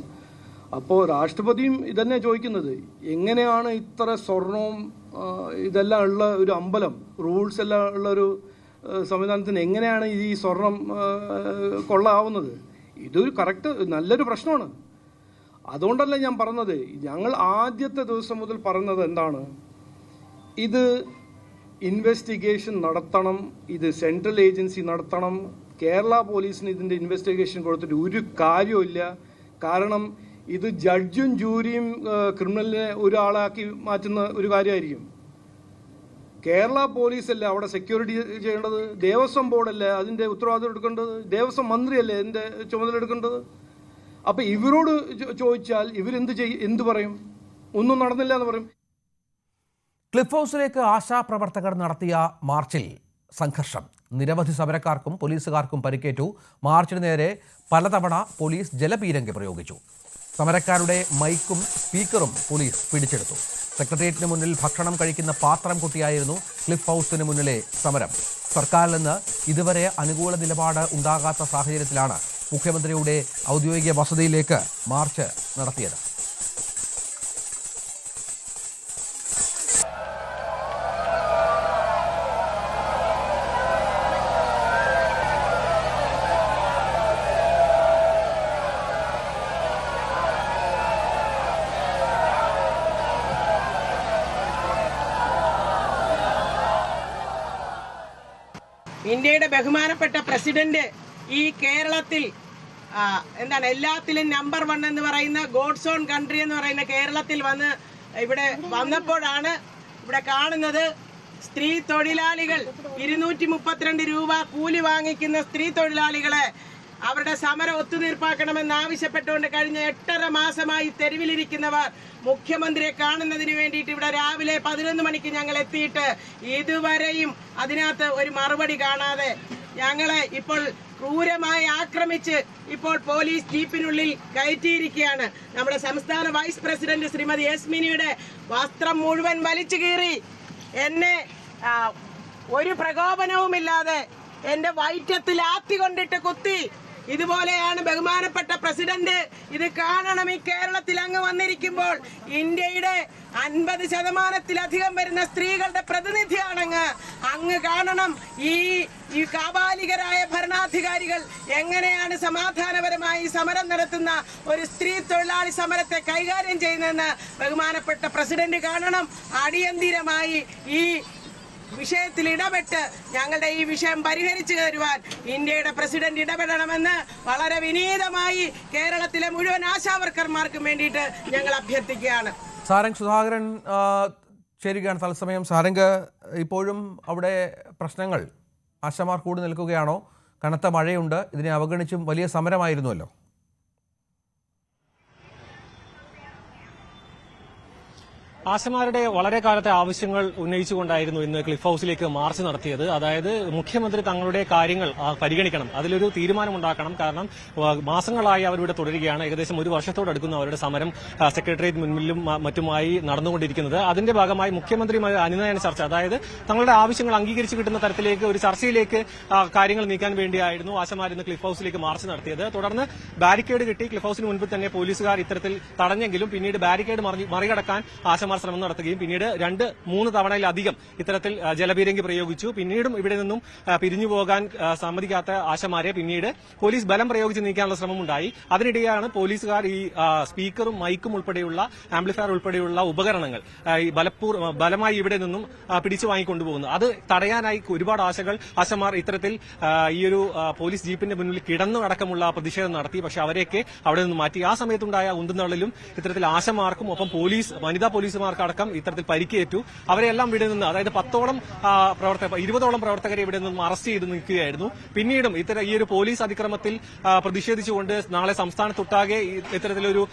അപ്പോൾ രാഷ്ട്രപതിയും ഇതന്നെ ചോദിക്കുന്നത്, എങ്ങനെയാണ് ഇത്ര സ്വർണവും ഇതെല്ലാം ഉള്ള ഒരു അമ്പലം, റൂൾസ് എല്ലാം ഉള്ള ഒരു സംവിധാനത്തിന് എങ്ങനെയാണ് ഈ സ്വർണം കൊള്ളാവുന്നത്? ഇതൊരു കറക്റ്റ് നല്ലൊരു പ്രശ്നമാണ്. അതുകൊണ്ടല്ല ഞാൻ പറഞ്ഞത്, ഞങ്ങൾ ആദ്യത്തെ ദിവസം മുതൽ പറയുന്നത് എന്താണ്, ഇത് ഇൻവെസ്റ്റിഗേഷൻ നടത്തണം, ഇത് സെൻട്രൽ ഏജൻസി നടത്തണം. കേരള പോലീസിന് ഇതിൻ്റെ ഇൻവെസ്റ്റിഗേഷൻ കൊടുത്തിട്ട് ഒരു കാര്യമില്ല. കാരണം ഇത് ജഡ്ജും ജൂരിയും ക്രിമിനലിനെ ഒരാളാക്കി മാറ്റുന്ന ഒരു കാര്യമായിരിക്കും. കേരള പോലീസല്ലേ അവിടെ സെക്യൂരിറ്റി ചെയ്യേണ്ടത്, ദേവസ്വം ബോർഡല്ലേ അതിൻ്റെ ഉത്തരവാദിത്വം എടുക്കേണ്ടത്, ദേവസ്വം മന്ത്രിയല്ലേ അതിൻ്റെ ചുമതല എടുക്കേണ്ടത്. അപ്പോൾ ഇവരോട് ചോദിച്ചാൽ എന്ത് പറയും? ഒന്നും നടന്നില്ല എന്ന് പറയും. ക്ലിഫ് ഹൗസിലേക്ക് ആശാപ്രവർത്തകർ നടത്തിയ മാർച്ചിൽ സംഘർഷം. നിരവധി സമരക്കാർക്കും പോലീസുകാർക്കും പരിക്കേറ്റു. മാർച്ചിന് നേരെ പലതവണ പോലീസ് ജലപീരങ്കി പ്രയോഗിച്ചു. സമരക്കാരുടെ മൈക്കും സ്പീക്കറും പോലീസ് പിടിച്ചെടുത്തു. സെക്രട്ടേറിയറ്റിന് മുന്നിൽ ഭക്ഷണം കഴിക്കുന്ന പാത്രം കുത്തിയായിരുന്നു ക്ലിഫ് ഹൗസിന് മുന്നിലെ സമരം. സർക്കാരിൽ നിന്ന് ഇതുവരെ അനുകൂല നിലപാട് ഉണ്ടാകാത്ത സാഹചര്യത്തിലാണ് മുഖ്യമന്ത്രിയുടെ ഔദ്യോഗിക വസതിയിലേക്ക് മാർച്ച് നടത്തിയത്. ഇന്ത്യയുടെ ബഹുമാനപ്പെട്ട പ്രസിഡന്റ് ഈ കേരളത്തിൽ എല്ലാത്തിലും നമ്പർ 1 എന്ന് പറയുന്ന ഗോഡ്സ് ഓൺ കൺട്രി എന്ന് പറയുന്ന കേരളത്തിൽ ഇവിടെ വന്നപ്പോഴാണ് ഇവിടെ കാണുന്നത് സ്ത്രീ തൊഴിലാളികൾ 232 രൂപ കൂലി വാങ്ങിക്കുന്ന സ്ത്രീ തൊഴിലാളികളെ അവരുടെ സമരം ഒത്തുതീർപ്പാക്കണമെന്ന് ആവശ്യപ്പെട്ടുകൊണ്ട് കഴിഞ്ഞ 8.5 മാസമായി തെരുവിലിരിക്കുന്നവർ മുഖ്യമന്ത്രിയെ കാണുന്നതിന് വേണ്ടിയിട്ട് ഇവിടെ രാവിലെ 11 മണിക്ക് ഞങ്ങൾ എത്തിയിട്ട് ഇതുവരെയും അതിനകത്ത് ഒരു മറുപടി കാണാതെ ഞങ്ങളെ ഇപ്പോൾ ക്രൂരമായി ആക്രമിച്ച് ഇപ്പോൾ പോലീസ് ജീപ്പിനുള്ളിൽ കയറ്റിയിരിക്കുകയാണ്. നമ്മുടെ സംസ്ഥാന വൈസ് പ്രസിഡന്റ് ശ്രീമതി യസ്മിനിയുടെ വസ്ത്രം മുഴുവൻ വലിച്ചു കീറി എന്നെ ഒരു പ്രകോപനവുമില്ലാതെ എന്റെ വയറ്റത്തിൽ ആത്തി കൊണ്ടിട്ട് കുത്തി. ഇതുപോലെയാണ് ബഹുമാനപ്പെട്ട പ്രസിഡന്റ് ഇത് കാണണം. ഈ കേരളത്തിൽ അങ്ങ് വന്നിരിക്കുമ്പോൾ ഇന്ത്യയുടെ 50% വരുന്ന സ്ത്രീകളുടെ പ്രതിനിധിയാണങ്ങ്. അങ്ങ് കാണണം ഈ കാബാലികരായ ഭരണാധികാരികൾ എങ്ങനെയാണ് സമാധാനപരമായി സമരം നടത്തുന്ന ഒരു സ്ത്രീ തൊഴിലാളി സമരത്തെ കൈകാര്യം ചെയ്യുന്നതെന്ന് ബഹുമാനപ്പെട്ട പ്രസിഡന്റ് കാണണം. അടിയന്തിരമായി ഈ വിഷയത്തിൽ ഇടപെട്ട് ഞങ്ങളുടെ ഈ വിഷയം പരിഹരിച്ചു തരുവാൻ ഇന്ത്യയുടെ പ്രസിഡന്റ് ഇടപെടണമെന്ന് വളരെ വിനീതമായി കേരളത്തിലെ മുഴുവൻ ആശാവർക്കർമാർക്കും വേണ്ടിയിട്ട് ഞങ്ങൾ അഭ്യർത്ഥിക്കുകയാണ്. സാരംഗ് സുധാകരൻ ചേരുകയാണ് തത്സമയം. സാരംഗ്, ഇപ്പോഴും അവിടെ പ്രശ്നങ്ങൾ ആശമാർ കൂടി നിൽക്കുകയാണോ? കനത്ത മഴയുണ്ട്, ഇതിനെ അവഗണിച്ചും വലിയ സമരമായിരുന്നുവല്ലോ. ആശമാരുടെ വളരെ കാലത്തെ ആവശ്യങ്ങൾ ഉന്നയിച്ചുകൊണ്ടായിരുന്നു ഇന്ന് ക്ലിഫ് ഹൌസിലേക്ക് മാർച്ച് നടത്തിയത്. അതായത് മുഖ്യമന്ത്രി തങ്ങളുടെ കാര്യങ്ങൾ പരിഗണിക്കണം, അതിലൊരു തീരുമാനമുണ്ടാക്കണം. കാരണം മാസങ്ങളായി അവരിവിടെ തുടരുകയാണ്. ഏകദേശം 1 വർഷത്തോടടുക്കുന്ന അവരുടെ സമരം സെക്രട്ടേറിയറ്റ് മുന്നിലും മറ്റുമായി നടന്നുകൊണ്ടിരിക്കുന്നത്. അതിന്റെ ഭാഗമായി മുഖ്യമന്ത്രിയുമായി അനുനയന ചർച്ച, അതായത് തങ്ങളുടെ ആവശ്യങ്ങൾ അംഗീകരിച്ചു കിട്ടുന്ന തരത്തിലേക്ക് ഒരു ചർച്ചയിലേക്ക് കാര്യങ്ങൾ നീക്കാൻ വേണ്ടിയായിരുന്നു ആശമാർ ഇന്ന് ക്ലിഫ് ഹൌസിലേക്ക് മാർച്ച് നടത്തിയത്. തുടർന്ന് ബാരിക്കേഡ് കെട്ടി ക്ലിഫ് ഹൌസിന് മുൻപിൽ തന്നെ പോലീസുകാർ ഇത്തരത്തിൽ തടഞ്ഞെങ്കിലും പിന്നീട് ബാരിക്കേഡ് മറികടക്കാൻ ആശമാർ ശ്രമം നടത്തുകയും പിന്നീട് 2-3 തവണയിലധികം ഇത്തരത്തിൽ ജലപീരങ്കി പ്രയോഗിച്ചു. പിന്നീടും ഇവിടെ നിന്നും പിരിഞ്ഞു പോകാൻ സമ്മതിക്കാത്ത ആശമാരെ പിന്നീട് പോലീസ് ബലം പ്രയോഗിച്ച് നീക്കാനുള്ള ശ്രമമുണ്ടായി. അതിനിടെയാണ് പോലീസുകാർ ഈ സ്പീക്കറും മൈക്കും ഉൾപ്പെടെയുള്ള ആംപ്ലിഫയർ ഉൾപ്പെടെയുള്ള ഉപകരണങ്ങൾ ബലമായി ഇവിടെ നിന്നും പിടിച്ചു വാങ്ങിക്കൊണ്ടുപോകുന്നത്. അത് തടയാനായി ഒരുപാട് ആശമാർ ഇത്തരത്തിൽ ഈ ഒരു പോലീസ് ജീപ്പിന്റെ മുന്നിൽ കിടന്നടക്കമുള്ള പ്രതിഷേധം നടത്തി. പക്ഷെ അവരെയൊക്കെ അവിടെ നിന്ന് മാറ്റി. ആ സമയത്തുണ്ടായ ഉന്തുന്നള്ളിലും ഇത്തരത്തിൽ ആശമാർക്കും ഒപ്പം വനിതാ പോലീസുമാർക്കടക്കം ഇത്തരത്തിൽ പരിക്കേറ്റു. അവരെല്ലാം ഇവിടെ നിന്ന്, അതായത് 20ഓളം പ്രവർത്തകരെ ഇവിടെ നിന്നും അറസ്റ്റ് ചെയ്ത് നിൽക്കുകയായിരുന്നു. പിന്നീടും ഈ ഒരു പോലീസ് അതിക്രമത്തിൽ പ്രതിഷേധിച്ചുകൊണ്ട് നാളെ സംസ്ഥാനത്തൊട്ടാകെ ഇത്തരത്തിലൊരു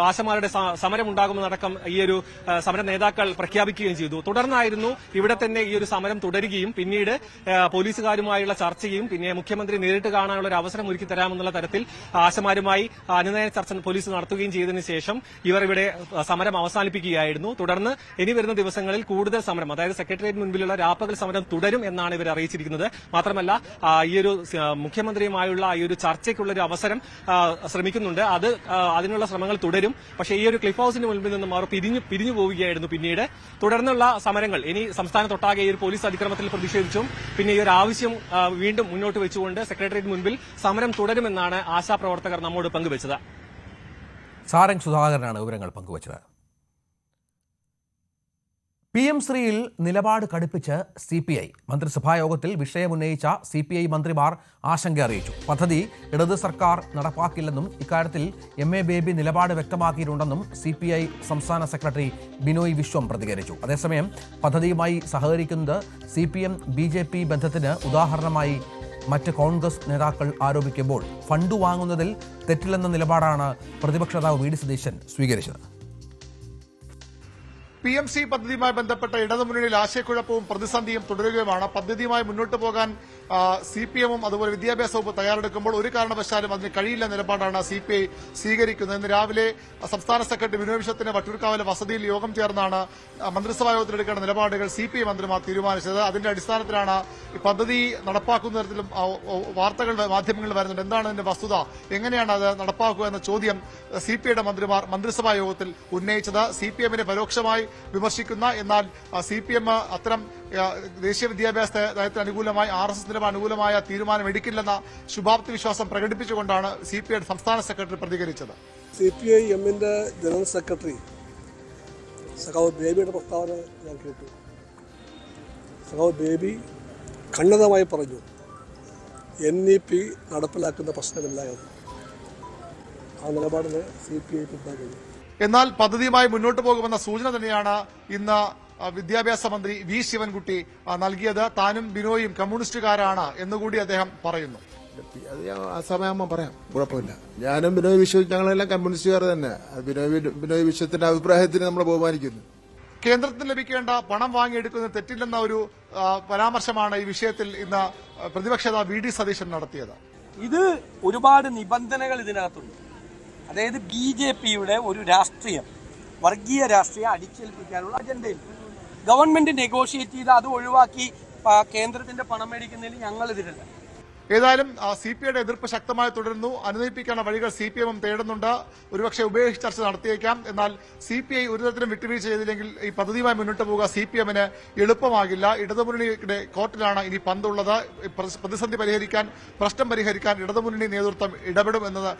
ആശമാരുടെ സമരമുണ്ടാകുമെന്നടക്കം ഈ ഒരു സമര നേതാക്കൾ പ്രഖ്യാപിക്കുകയും ചെയ്തു. തുടർന്നായിരുന്നു ഇവിടെ തന്നെ ഈ ഒരു സമരം തുടരുകയും പിന്നീട് പോലീസുകാരുമായുള്ള ചർച്ചയും പിന്നെ മുഖ്യമന്ത്രി നേരിട്ട് കാണാനുള്ള ഒരു അവസരം ഒരുക്കി തരാമെന്നുള്ള തരത്തിൽ ആശമാരുമായി അനുനയ ചർച്ച പോലീസ് നടത്തുകയും ചെയ്തതിനു ശേഷം ഇവർ ഇവിടെ സമരം അവസാനിപ്പിക്കുകയായിരുന്നു. തുടർന്ന് ഇനി വരുന്ന ദിവസങ്ങളിൽ കൂടുതൽ സമരം, അതായത് സെക്രട്ടേറിയറ്റ് മുൻപിലുള്ള രാപ്പകൽ സമരം തുടരും എന്നാണ് ഇവർ അറിയിച്ചിരിക്കുന്നത്. മാത്രമല്ല ഈ ഒരു മുഖ്യമന്ത്രിയുമായുള്ള ഈ ഒരു ചർച്ചയ്ക്കുള്ള ഒരു അവസരം ശ്രമിക്കുന്നുണ്ട്. അതിനുള്ള ശ്രമങ്ങൾ തുടരും. പക്ഷേ ഈ ഒരു ക്ലിഫ് ഹൌസിന് മുൻപിൽ നിന്നും അവർ പിരിഞ്ഞു പോവുകയായിരുന്നു. പിന്നീട് തുടർന്നുള്ള സമരങ്ങൾ ഇനി സംസ്ഥാനത്തൊട്ടാകെ ഈ ഒരു പോലീസ് അതിക്രമത്തിൽ പ്രതിഷേധിച്ചും പിന്നെ ഈ ഒരു ആവശ്യം വീണ്ടും മുന്നോട്ട് വെച്ചുകൊണ്ട് സെക്രട്ടേറിയറ്റ് മുൻപിൽ സമരം തുടരുമെന്നാണ് ആശാപ്രവർത്തകർ നമ്മോട് പങ്കുവച്ചത്. സാരംഗ് സുധാകരനാണ് വിവരങ്ങൾ പങ്കുവച്ചത്. PM ശ്രീയിൽ നിലപാട് കടുപ്പിച്ച് CPI. മന്ത്രിസഭായോഗത്തിൽ വിഷയമുന്നയിച്ച CPI മന്ത്രിമാർ ആശങ്ക അറിയിച്ചു. പദ്ധതി ഇടത് സർക്കാർ നടപ്പാക്കില്ലെന്നും ഇക്കാര്യത്തിൽ MA ബേബി നിലപാട് വ്യക്തമാക്കിയിട്ടുണ്ടെന്നും CPI സംസ്ഥാന സെക്രട്ടറി ബിനോയ് വിശ്വം പ്രതികരിച്ചു. അതേസമയം പദ്ധതിയുമായി സഹകരിക്കുന്നത് CPM BJP ബന്ധത്തിന് ഉദാഹരണമായി മറ്റ് കോൺഗ്രസ് നേതാക്കൾ ആരോപിക്കുമ്പോൾ ഫണ്ട് വാങ്ങുന്നതിൽ തെറ്റില്ലെന്ന നിലപാടാണ് പ്രതിപക്ഷ നേതാവ് വി ഡി സതീശൻ സ്വീകരിച്ചത്. PMC പദ്ധതിയുമായി ബന്ധപ്പെട്ട ഇടതുമുന്നണിയിൽ ആശയക്കുഴപ്പവും പ്രതിസന്ധിയും തുടരുകയുമാണ്. പദ്ധതിയുമായി മുന്നോട്ട് പോകാൻ CPM-ഉം അതുപോലെ വിദ്യാഭ്യാസ വകുപ്പ് തയ്യാറെടുക്കുമ്പോൾ ഒരു കാരണവശാലും അതിന് കഴിയില്ല നിലപാടാണ് CPI സ്വീകരിക്കുന്നത്. ഇന്ന് രാവിലെ സംസ്ഥാന സെക്രട്ടറി ബിനോയ് വിശ്വത്തിന്റെ വട്ടിയൂർക്കാവിലെ വസതിയിൽ യോഗം ചേർന്നാണ് മന്ത്രിസഭാ യോഗത്തിലെടുക്കേണ്ട നിലപാടുകൾ CPI മന്ത്രിമാർ തീരുമാനിച്ചത്. അതിന്റെ അടിസ്ഥാനത്തിലാണ് ഈ പദ്ധതി നടപ്പാക്കുന്ന തരത്തിലും വാർത്തകൾ മാധ്യമങ്ങളിൽ വരുന്നുണ്ട്. എന്താണ് അതിന്റെ വസ്തുത, എങ്ങനെയാണ് അത് നടപ്പാക്കുക എന്ന ചോദ്യം CPIയുടെ മന്ത്രിമാർ മന്ത്രിസഭാ യോഗത്തിൽ ഉന്നയിച്ചത്. CPM-നെ പരോക്ഷമായി വിമർശിക്കുന്ന, എന്നാൽ CPM അത്തരം ദേശീയ വിദ്യാഭ്യാസ നയത്തിന് അനുകൂലമായി RSS നിലപാട് അനുകൂലമായ തീരുമാനം എടുക്കില്ലെന്ന ശുഭാപ്തി വിശ്വാസം പ്രകടിപ്പിച്ചുകൊണ്ടാണ് CPI സംസ്ഥാന സെക്രട്ടറി പ്രതികരിച്ചത്. CPI-എമ്മിന്റെ ജനറൽ സെക്രട്ടറി സഖാവ് ബേബിയുടെ പ്രസ്താവന ഞാൻ കേട്ടു. സഖാവ് ബേബി ഖണ്ഡിതമായി പറഞ്ഞു NEP നടപ്പിലാക്കുന്ന പ്രശ്നമില്ല എന്ന്. ആ നിലപാടിനെ CPI പിന്താങ്ങുന്നു. എന്നാൽ പദ്ധതിയുമായി മുന്നോട്ട് പോകുമെന്ന സൂചന തന്നെയാണ് ഇന്ന് വിദ്യാഭ്യാസ മന്ത്രി വി ശിവൻകുട്ടി നൽകിയത്. താനും ബിനോയും കമ്മ്യൂണിസ്റ്റുകാരാണ് എന്നുകൂടി അദ്ദേഹം പറയുന്നു. അത് ഞാൻ ആ സമയമാകുമ്പോൾ പറയാം, കുഴപ്പമില്ല. ഞാനും ബിനോയ് വിശ്വം ഞങ്ങളെല്ലാം കമ്മ്യൂണിസ്റ്റുകാർ തന്നെ. ബിനോയ് വിശ്വത്തിന്റെ അഭിപ്രായത്തിന് നമ്മൾ ബഹുമാനിക്കുന്നു. കേന്ദ്രത്തിന് ലഭിക്കേണ്ട പണം വാങ്ങിയെടുക്കുന്നത് തെറ്റില്ലെന്ന ഒരു പരാമർശമാണ് ഈ വിഷയത്തിൽ ഇന്ന് പ്രതിപക്ഷ നേതാവ് വി ഡി സതീശൻ നടത്തിയത്. ഇത് ഒരുപാട് നിബന്ധനകൾ ഇതിനകത്തുണ്ട്. അതായത് BJP-യുടെ ഒരു രാഷ്ട്രീയം, വർഗീയ രാഷ്ട്രീയം അടിച്ചേൽപ്പിക്കാനുള്ള അജണ്ടയിൽ ഗവൺമെന്റ് നെഗോഷിയേറ്റ് ചെയ്ത് അത് ഒഴിവാക്കി കേന്ദ്രത്തിന്റെ പണം മേടിക്കുന്നതിൽ ഞങ്ങൾ എതിരല്ല. ഏതായാലും CPIയുടെ എതിർപ്പ് ശക്തമായി തുടരുന്നു. അനുനയിപ്പിക്കാനുള്ള വഴികൾ CPM തേടുന്നുണ്ട്. ഒരുപക്ഷെ ഉഭയകക്ഷി ചർച്ച നടത്തിയേക്കാം. എന്നാൽ CPI ഒരു തരത്തിലും വിട്ടുവീഴ്ച ചെയ്തില്ലെങ്കിൽ ഈ പദ്ധതിയുമായി മുന്നോട്ട് പോവുക CPM-ന് എളുപ്പമാകില്ല. ഇടതുമുന്നണിയുടെ കോർട്ടിലാണ് ഇനി പന്തുള്ളത്. പ്രതിസന്ധി പരിഹരിക്കാൻ, പ്രശ്നം പരിഹരിക്കാൻ ഇടതുമുന്നണി നേതൃത്വം ഇടപെടും എന്നത്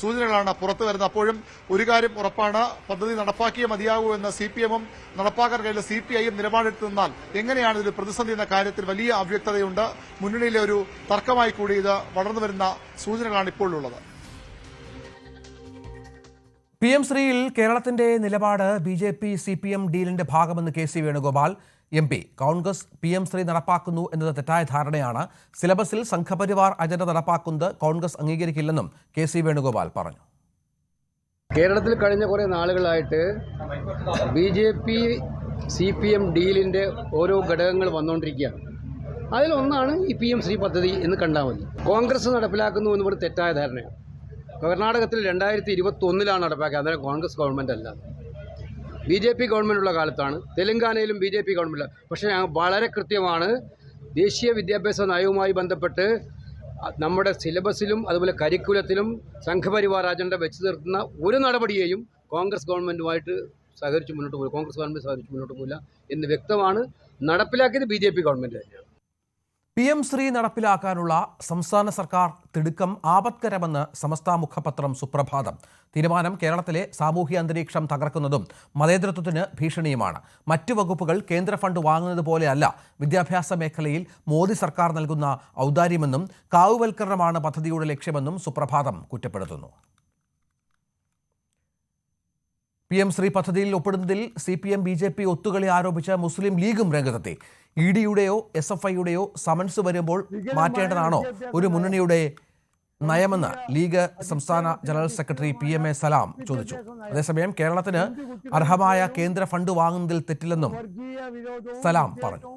സൂചനകളാണ് പുറത്തു വരുന്നത്. അപ്പോഴും ഒരു കാര്യം ഉറപ്പാണ്, പദ്ധതി നടപ്പാക്കിയേ മതിയാകൂ എന്ന് CPM-ഉം നടപ്പാക്കാൻ കഴിയില്ല CPI-യും നിലപാടെടുത്തു നിന്നാൽ എങ്ങനെയാണ് ഇതിൽ പ്രതിസന്ധി എന്ന കാര്യത്തിൽ വലിയ അവ്യക്തതയുണ്ട്. മുന്നണിയിലെ ഒരു തർക്കമായി കൂടി ഇത് വളർന്നു വരുന്ന സൂചനകളാണ് ഇപ്പോൾ ഉള്ളത്. PM ശ്രീയിൽ കേരളത്തിന്റെ നിലപാട് BJP CPM ഡീലിന്റെ ഭാഗമെന്ന് KC Venugopal MP. Congress PM Shri നടപ്പാക്കുന്നു എന്നത് തെറ്റായ ധാരണയാണ്. സിലബസിൽ സംഘപരിവാർ അജണ്ട നടപ്പാക്കുന്നത് കോൺഗ്രസ് അംഗീകരിക്കില്ലെന്നും KC വേണുഗോപാൽ പറഞ്ഞു. കേരളത്തിൽ കഴിഞ്ഞ കുറേ നാളുകളായിട്ട് BJP CPM ഡീലിന്റെ ഓരോ ഘടകങ്ങൾ വന്നുകൊണ്ടിരിക്കുകയാണ്. അതിലൊന്നാണ് ഈ PM ശ്രീ പദ്ധതി എന്ന് കണ്ടാൽ മതി. കോൺഗ്രസ് നടപ്പിലാക്കുന്നു എന്ന് പറഞ്ഞ് തെറ്റായ ധാരണയാണ്. കർണാടകത്തിൽ 2021 നടപ്പാക്കുക, അന്നേരം കോൺഗ്രസ് ഗവൺമെൻറ് അല്ല, BJP ഗവൺമെൻറ്റുള്ള കാലത്താണ്. തെലങ്കാനയിലും BJP ഗവൺമെൻറ്. പക്ഷേ വളരെ കൃത്യമാണ്, ദേശീയ വിദ്യാഭ്യാസ നയവുമായി ബന്ധപ്പെട്ട് നമ്മുടെ സിലബസിലും അതുപോലെ കരിക്കുലത്തിലും സംഘപരിവാർ അജണ്ട വെച്ച് നിർത്തുന്ന ഒരു നടപടിയെയും കോൺഗ്രസ് ഗവൺമെൻറ്റുമായിട്ട് സഹകരിച്ച് മുന്നോട്ട് പോയി, കോൺഗ്രസ് ഗവൺമെൻറ് സഹകരിച്ച് മുന്നോട്ട് പോയില്ല എന്ന് വ്യക്തമാണ്. നടപ്പിലാക്കിയത് BJP ഗവൺമെൻറ് തന്നെയാണ്. PM ശ്രീ നടപ്പിലാക്കാനുള്ള സംസ്ഥാന സർക്കാർ തിടുക്കം ആപത്കരമെന്ന് സമസ്ത മുഖപത്രം സുപ്രഭാതം. തീരുമാനം കേരളത്തിലെ സാമൂഹ്യ അന്തരീക്ഷം തകർക്കുന്നതും മതേതരത്വത്തിന് ഭീഷണിയുമാണ്. മറ്റു വകുപ്പുകൾ കേന്ദ്ര ഫണ്ട് വാങ്ങുന്നത് പോലെയല്ല വിദ്യാഭ്യാസ മേഖലയിൽ മോദി സർക്കാർ നൽകുന്ന ഔദാര്യമെന്നും കാവുവൽക്കരണമാണ് പദ്ധതിയുടെ ലക്ഷ്യമെന്നും സുപ്രഭാതം കുറ്റപ്പെടുത്തുന്നു. PM ശ്രീ പദ്ധതിയിൽ ഒപ്പിടുന്നതിൽ CPM BJP ഒത്തുകളി ആരോപിച്ച് മുസ്ലിം ലീഗും രംഗത്തെത്തി. EDയുടെയോ SFIയുടെയോ സമൻസ് വരുമ്പോൾ മാറ്റേണ്ടതാണോ ഒരു മുന്നണിയുടെ നയമെന്ന് ലീഗ് സംസ്ഥാന ജനറൽ സെക്രട്ടറി PMA സലാം ചോദിച്ചു. അതേസമയം കേരളത്തിന് അർഹമായ കേന്ദ്ര ഫണ്ട് വാങ്ങുന്നതിൽ തെറ്റില്ലെന്നും സലാം പറഞ്ഞു.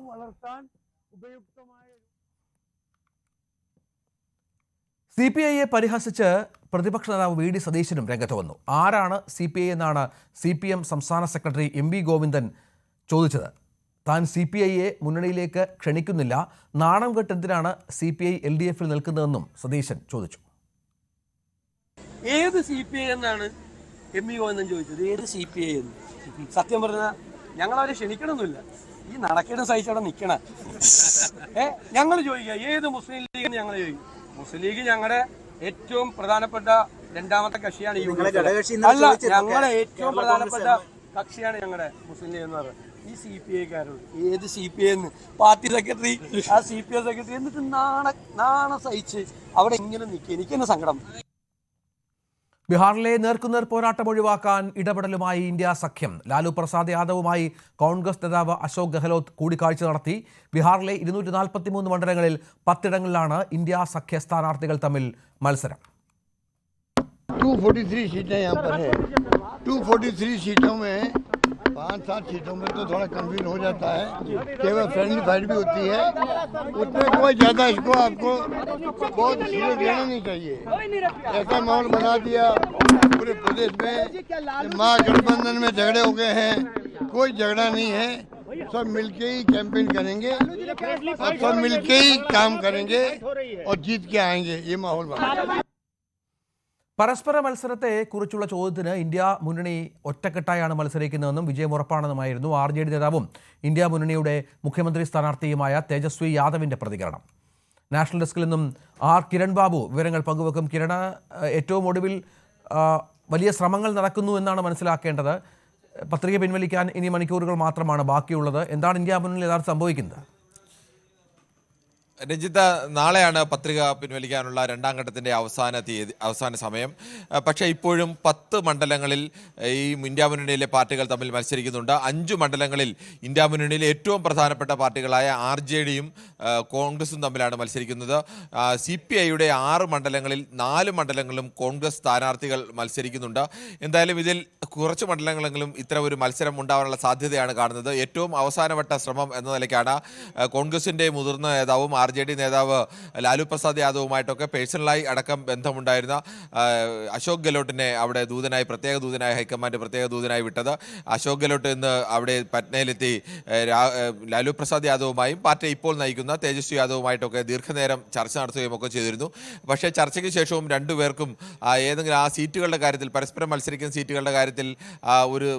CPIയെ പരിഹസിച്ച് പ്രതിപക്ഷ നേതാവ് വി ഡി സതീശനും രംഗത്ത് വന്നു. ആരാണ് CPI എന്നാണ് CPM സംസ്ഥാന സെക്രട്ടറി MV ഗോവിന്ദൻ ചോദിച്ചത്. താൻ CPIയെ മുന്നണിയിലേക്ക് ക്ഷണിക്കുന്നില്ല, നാണം കെട്ടെന്തിനാണ് CPI LDFിൽ നിൽക്കുന്നതെന്നും സതീശൻ ചോദിച്ചു. ഏത് CPI എന്നാണ് MV ഗോവിന്ദൻ ചോദിച്ചത്? ഏത് CPI എന്ന്? സത്യം പറഞ്ഞാൽ ഞങ്ങളവരെ ക്ഷണിക്കണമെന്നില്ല, ഈ നടക്കേണ്ട സഹിച്ചവിടെ നിൽക്കണ. ഞങ്ങൾ ചോദിക്കുക ഏത് മുസ്ലിം ലീഗ് എന്ന് ഞങ്ങൾ ചോദിക്കും. മുസ്ലിം ലീഗ് ഞങ്ങളുടെ ഏറ്റവും പ്രധാനപ്പെട്ട രണ്ടാമത്തെ കക്ഷിയാണ്. അല്ല, ഞങ്ങളുടെ ഏറ്റവും പ്രധാനപ്പെട്ട കക്ഷിയാണ് ഞങ്ങളുടെ മുസ്ലിം ലീഗ് എന്ന് പറയുന്നത്. ഈ CPIക്കാരോട് ഏത് CPI എന്ന് പാർട്ടി സെക്രട്ടറി, ആ CPI സെക്രട്ടറി എന്നിട്ട് നാണ സഹിച്ച് അവിടെ ഇങ്ങനെ നിൽക്കുക. എനിക്കെന്നെ സങ്കടം. ബീഹാറിലെ നേർക്കുനേർ പോരാട്ടം ഒഴിവാക്കാൻ ഇടപെടലുമായി ഇന്ത്യ സഖ്യം. ലാലു പ്രസാദ് യാദവുമായി കോൺഗ്രസ് നേതാവ് അശോക് ഗെഹ്ലോട്ട് കൂടിക്കാഴ്ച നടത്തി. ബീഹാറിലെ 243 മണ്ഡലങ്ങളിൽ 10 ഇടങ്ങളിലാണ് ഇന്ത്യ സഖ്യ സ്ഥാനാർത്ഥികൾ തമ്മിൽ മത്സരം. 243 सीटें यहाँ पर है. 243 सीटों में 5-7 सीटों में तो थोड़ा कन्फ्यूजन हो जाता है, केवल फ्रेंडली फाइट भी होती है, उसमें कोई ज़्यादा इसको आपको बहुत सीरियस लेना नहीं चाहिए. ऐसा माहौल बना दिया पूरे प्रदेश में, महागठबंधन में झगड़े हो गए हैं. कोई झगड़ा नहीं है, सब मिलके ही कैंपेन करेंगे और सब मिलके ही काम करेंगे और जीत के आएंगे. ये माहौल बना. പരസ്പര മത്സരത്തെ കുറിച്ചുള്ള ചോദ്യത്തിന് ഇന്ത്യ മുന്നണി ഒറ്റക്കെട്ടായാണ് മത്സരിക്കുന്നതെന്നും വിജയം ഉറപ്പാണെന്നുമായിരുന്നു RJD നേതാവും ഇന്ത്യ മുന്നണിയുടെ മുഖ്യമന്ത്രി സ്ഥാനാർത്ഥിയുമായ തേജസ്വി യാദവിന്റെ പ്രതികരണം. നാഷണൽ ഡെസ്കിൽ നിന്നും കിരൺ ബാബു വിവരങ്ങൾ പങ്കുവെക്കും. കിരൺ, ഏറ്റവും ഒടുവിൽ വലിയ ശ്രമങ്ങൾ നടക്കുന്നു എന്നാണ് മനസ്സിലാക്കേണ്ടത്. പത്രിക പിൻവലിക്കാൻ ഇനി മണിക്കൂറുകൾ മാത്രമാണ് ബാക്കിയുള്ളത്. എന്താണ് ഇന്ത്യ മുന്നണിയിൽ യഥാർത്ഥം സംഭവിക്കുന്നത്? രഞ്ജിത്ത്, നാളെയാണ് പത്രിക പിൻവലിക്കാനുള്ള രണ്ടാം ഘട്ടത്തിൻ്റെ അവസാന സമയം. പക്ഷേ ഇപ്പോഴും 10 മണ്ഡലങ്ങളിൽ ഈ ഇന്ത്യ മുന്നണിയിലെ പാർട്ടികൾ തമ്മിൽ മത്സരിക്കുന്നുണ്ട്. 5 മണ്ഡലങ്ങളിൽ ഇന്ത്യ മുന്നണിയിലെ ഏറ്റവും പ്രധാനപ്പെട്ട പാർട്ടികളായ RJDയും കോൺഗ്രസും തമ്മിലാണ് മത്സരിക്കുന്നത്. CPIയുടെ 6 മണ്ഡലങ്ങളിൽ 4 മണ്ഡലങ്ങളിലും കോൺഗ്രസ് സ്ഥാനാർത്ഥികൾ മത്സരിക്കുന്നുണ്ട്. എന്തായാലും ഇതിൽ കുറച്ച് മണ്ഡലങ്ങളെങ്കിലും ഇത്തരം ഒരു മത്സരം ഉണ്ടാവാനുള്ള സാധ്യതയാണ് കാണുന്നത്. ഏറ്റവും അവസാനവട്ട ശ്രമം എന്ന നിലയ്ക്കാണ് കോൺഗ്രസിൻ്റെ മുതിർന്ന നേതാവും RJD നേതാവ് ലാലു പ്രസാദ് യാദവുമായിട്ടൊക്കെ പേഴ്സണലായി അടക്കം ബന്ധമുണ്ടായിരുന്ന അശോക് ഗെഹ്ലോട്ടിനെ അവിടെ പ്രത്യേക ദൂതനായി ഹൈക്കമാൻഡ് പ്രത്യേക ദൂതനായി വിട്ടത്. അശോക് ഗെഹ്ലോട്ട് ഇന്ന് അവിടെ പറ്റ്നയിലെത്തി ലാലു പ്രസാദ് യാദവുമായും പാർട്ടി ഇപ്പോൾ നയിക്കുന്ന തേജസ്വി യാദവുമായിട്ടൊക്കെ ദീർഘനേരം ചർച്ച നടത്തുകയും ഒക്കെ ചെയ്തിരുന്നു. പക്ഷേ ചർച്ചയ്ക്ക് ശേഷവും രണ്ടുപേർക്കും ഏതെങ്കിലും ആ സീറ്റുകളുടെ കാര്യത്തിൽ, പരസ്പരം മത്സരിക്കുന്ന സീറ്റുകളുടെ കാര്യത്തിൽ ഒരു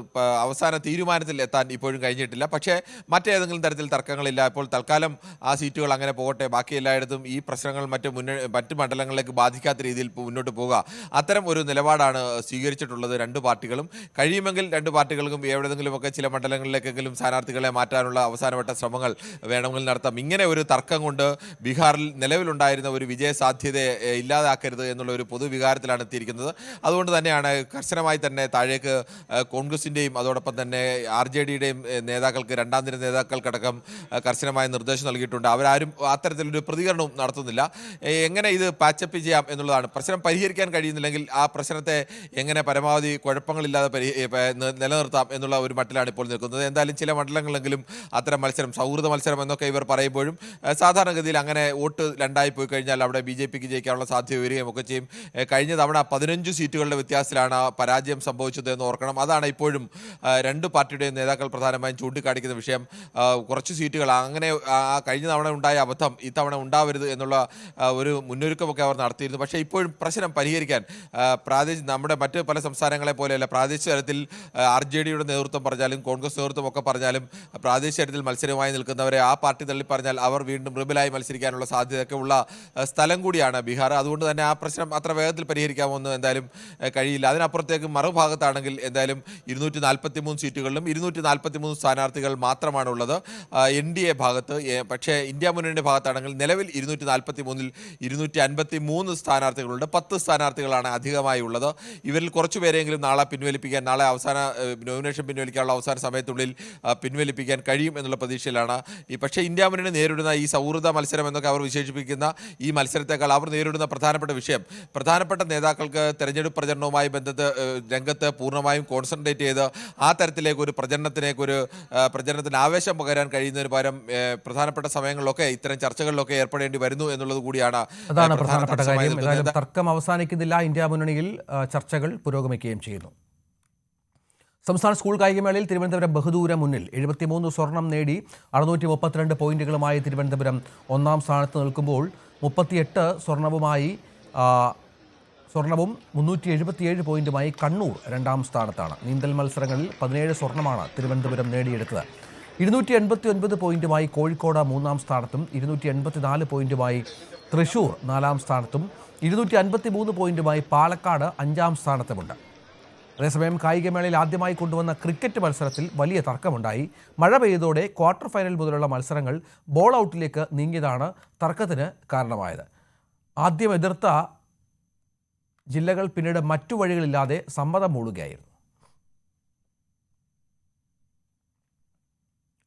അവസാന തീരുമാനത്തിൽ എത്താൻ ഇപ്പോഴും കഴിഞ്ഞിട്ടില്ല. പക്ഷേ മറ്റേതെങ്കിലും തരത്തിൽ തർക്കങ്ങളില്ല. ഇപ്പോൾ തൽക്കാലം ആ സീറ്റുകൾ അങ്ങനെ പോകട്ടെ, ബാക്കി എല്ലായിടത്തും ഈ പ്രശ്നങ്ങൾ മറ്റ് മണ്ഡലങ്ങളിലേക്ക് ബാധിക്കാത്ത രീതിയിൽ മുന്നോട്ട് പോകുക, അത്തരം ഒരു നിലപാടാണ് സ്വീകരിച്ചിട്ടുള്ളത് രണ്ട് പാർട്ടികളും. കഴിയുമെങ്കിൽ രണ്ട് പാർട്ടികൾക്കും എവിടെയെങ്കിലുമൊക്കെ ചില മണ്ഡലങ്ങളിലേക്കെങ്കിലും സ്ഥാനാർത്ഥികളെ മാറ്റാനുള്ള അവസാനവട്ട ശ്രമങ്ങൾ വേണമെങ്കിൽ നടത്താം. ഇങ്ങനെ ഒരു തർക്കം കൊണ്ട് ബീഹാറിൽ നിലവിലുണ്ടായിരുന്ന ഒരു വിജയ സാധ്യതയെ ഇല്ലാതാക്കരുത് എന്നുള്ള ഒരു പൊതുവികാരത്തിലാണ് എത്തിയിരിക്കുന്നത്. അതുകൊണ്ട് തന്നെയാണ് കർശനമായി തന്നെ താഴേക്ക് കോൺഗ്രസിൻ്റെയും അതോടൊപ്പം തന്നെ RJDയുടെയും നേതാക്കൾക്ക്, രണ്ടാം നിര നേതാക്കൾക്കടക്കം കർശനമായ നിർദ്ദേശം നൽകിയിട്ടുണ്ട്. അവരാരും അത്തരത്തിലൊരു പ്രതികരണവും നടത്തുന്നില്ല. എങ്ങനെ ഇത് പാച്ചപ്പ് ചെയ്യാം എന്നുള്ളതാണ്. പ്രശ്നം പരിഹരിക്കാൻ കഴിയുന്നില്ലെങ്കിൽ ആ പ്രശ്നത്തെ എങ്ങനെ പരമാവധി കുഴപ്പങ്ങളില്ലാതെ നിലനിർത്താം എന്നുള്ള ഒരു മട്ടിലാണ് ഇപ്പോൾ നിൽക്കുന്നത്. എന്തായാലും ചില മണ്ഡലങ്ങളിലെങ്കിലും അത്തരം മത്സരം, സൗഹൃദ മത്സരം എന്നൊക്കെ ഇവർ പറയുമ്പോഴും സാധാരണഗതിയിൽ അങ്ങനെ വോട്ട് രണ്ടായി പോയി കഴിഞ്ഞാൽ അവിടെ BJPക്ക് ജയിക്കാനുള്ള സാധ്യത വരികയും ഒക്കെ ചെയ്യും. കഴിഞ്ഞ തവണ 15 സീറ്റുകളുടെ വ്യത്യാസത്തിലാണ് പരാജയം സംഭവിച്ചത് എന്ന് ഓർക്കണം. അതാണ് ഇപ്പോഴും രണ്ട് പാർട്ടിയുടെയും നേതാക്കൾ പ്രധാനമായും ചൂണ്ടിക്കാണിക്കുന്ന വിഷയം. കുറച്ച് സീറ്റുകൾ അങ്ങനെ കഴിഞ്ഞ തവണ ഉണ്ടായ അബദ്ധം ഇത്തവണ ഉണ്ടാവരുത് എന്നുള്ള ഒരു മുന്നൊരുക്കമൊക്കെ അവർ നടത്തിയിരുന്നു. പക്ഷേ ഇപ്പോഴും പ്രശ്നം പരിഹരിക്കാൻ നമ്മുടെ മറ്റ് പല സംസ്ഥാനങ്ങളെ പോലെയല്ല, പ്രാദേശിക തലത്തിൽ RJDയുടെ നേതൃത്വം പറഞ്ഞാലും കോൺഗ്രസ് നേതൃത്വം ഒക്കെ പറഞ്ഞാലും പ്രാദേശിക തലത്തിൽ മത്സരമായി നിൽക്കുന്നവരെ ആ പാർട്ടി തള്ളി പറഞ്ഞാൽ അവർ വീണ്ടും റിബലായി മത്സരിക്കാനുള്ള സാധ്യതയൊക്കെ ഉള്ള സ്ഥലം കൂടിയാണ് ബീഹാർ. അതുകൊണ്ട് തന്നെ ആ പ്രശ്നം അത്ര വേഗത്തിൽ പരിഹരിക്കാമെന്ന് എന്തായാലും കഴിയില്ല. അതിനപ്പുറത്തേക്ക് മറുഭാഗത്താണെങ്കിൽ എന്തായാലും 243 സീറ്റുകളിലും 243 സ്ഥാനാർത്ഥികൾ മാത്രമാണുള്ളത് NDA ഭാഗത്ത്. പക്ഷേ ഇന്ത്യ മുന്നണിയുടെ ഭാഗത്താണെങ്കിൽ നിലവിൽ 243-ൽ 253 സ്ഥാനാർത്ഥികളുണ്ട്. 10 സ്ഥാനാർത്ഥികളാണ് അധികമായി ഉള്ളത്. ഇവരിൽ കുറച്ചുപേരെങ്കിലും നാളെ പിൻവലിപ്പിക്കാൻ, നാളെ അവസാന നോമിനേഷൻ പിൻവലിക്കാനുള്ള അവസാന സമയത്തുള്ളിൽ പിൻവലിപ്പിക്കാൻ കഴിയും എന്നുള്ള പ്രതീക്ഷയിലാണ്. പക്ഷേ ഇന്ത്യ മുന്നണി നേരിടുന്ന ഈ സൗഹൃദ മത്സരം എന്നൊക്കെ അവർ വിശേഷിപ്പിക്കുന്ന ഈ മത്സരത്തെക്കാൾ അവർ നേരിടുന്ന പ്രധാനപ്പെട്ട വിഷയം, പ്രധാനപ്പെട്ട നേതാക്കൾക്ക് തെരഞ്ഞെടുപ്പ് പ്രചരണവുമായി രംഗത്ത് പൂർണ്ണമായും കോൺസെൻട്രേറ്റ് ചെയ്ത് ആ തരത്തിലേക്ക് ഒരു പ്രചരണത്തിന് ആവേശം പകരാൻ കഴിയുന്നതിന് പകരം പ്രധാനപ്പെട്ട സമയങ്ങളിലൊക്കെ ഇത്തരം ചർച്ചകളിലൊക്കെ ഏർപ്പെടേണ്ടി വരുന്നു എന്നുള്ളത് കൂടിയാണ് അതാണ് പ്രധാനപ്പെട്ട കാര്യം. ഏതായാലും തർക്കം അവസാനിക്കുന്നില്ല. ഇന്ത്യ മുന്നണിയിൽ ചർച്ചകൾ പുരോഗമിക്കുകയും ചെയ്യുന്നു. സംസ്ഥാന സ്കൂൾ കായികമേളയിൽ തിരുവനന്തപുരം ബഹുദൂരം മുന്നിൽ. 73 സ്വർണം നേടി 632 പോയിന്റുകളുമായി തിരുവനന്തപുരം ഒന്നാം സ്ഥാനത്ത് നിൽക്കുമ്പോൾ 38 സ്വർണവും 377 പോയിന്റുമായി കണ്ണൂർ രണ്ടാം സ്ഥാനത്താണ്. നീന്തൽ മത്സരങ്ങളിൽ 17 സ്വർണമാണ് തിരുവനന്തപുരം നേടിയെടുത്തത്. 289 പോയിന്റുമായി കോഴിക്കോട് മൂന്നാം സ്ഥാനത്തും 284 പോയിന്റുമായി തൃശൂർ നാലാം സ്ഥാനത്തും 253 പോയിന്റുമായി പാലക്കാട് അഞ്ചാം സ്ഥാനത്തുമുണ്ട്. അതേസമയം കായികമേളയിൽ ആദ്യമായി കൊണ്ടുവന്ന ക്രിക്കറ്റ് മത്സരത്തിൽ വലിയ തർക്കമുണ്ടായി. മഴ പെയ്തതോടെ ക്വാർട്ടർ ഫൈനൽ മുതലുള്ള മത്സരങ്ങൾ ബോൾ ഔട്ടിലേക്ക് നീങ്ങിയതാണ് തർക്കത്തിന് കാരണമായത്. ആദ്യം എതിർത്ത ജില്ലകൾ പിന്നീട് മറ്റു വഴികളില്ലാതെ സമ്മതം മൂടുകയായിരുന്നു.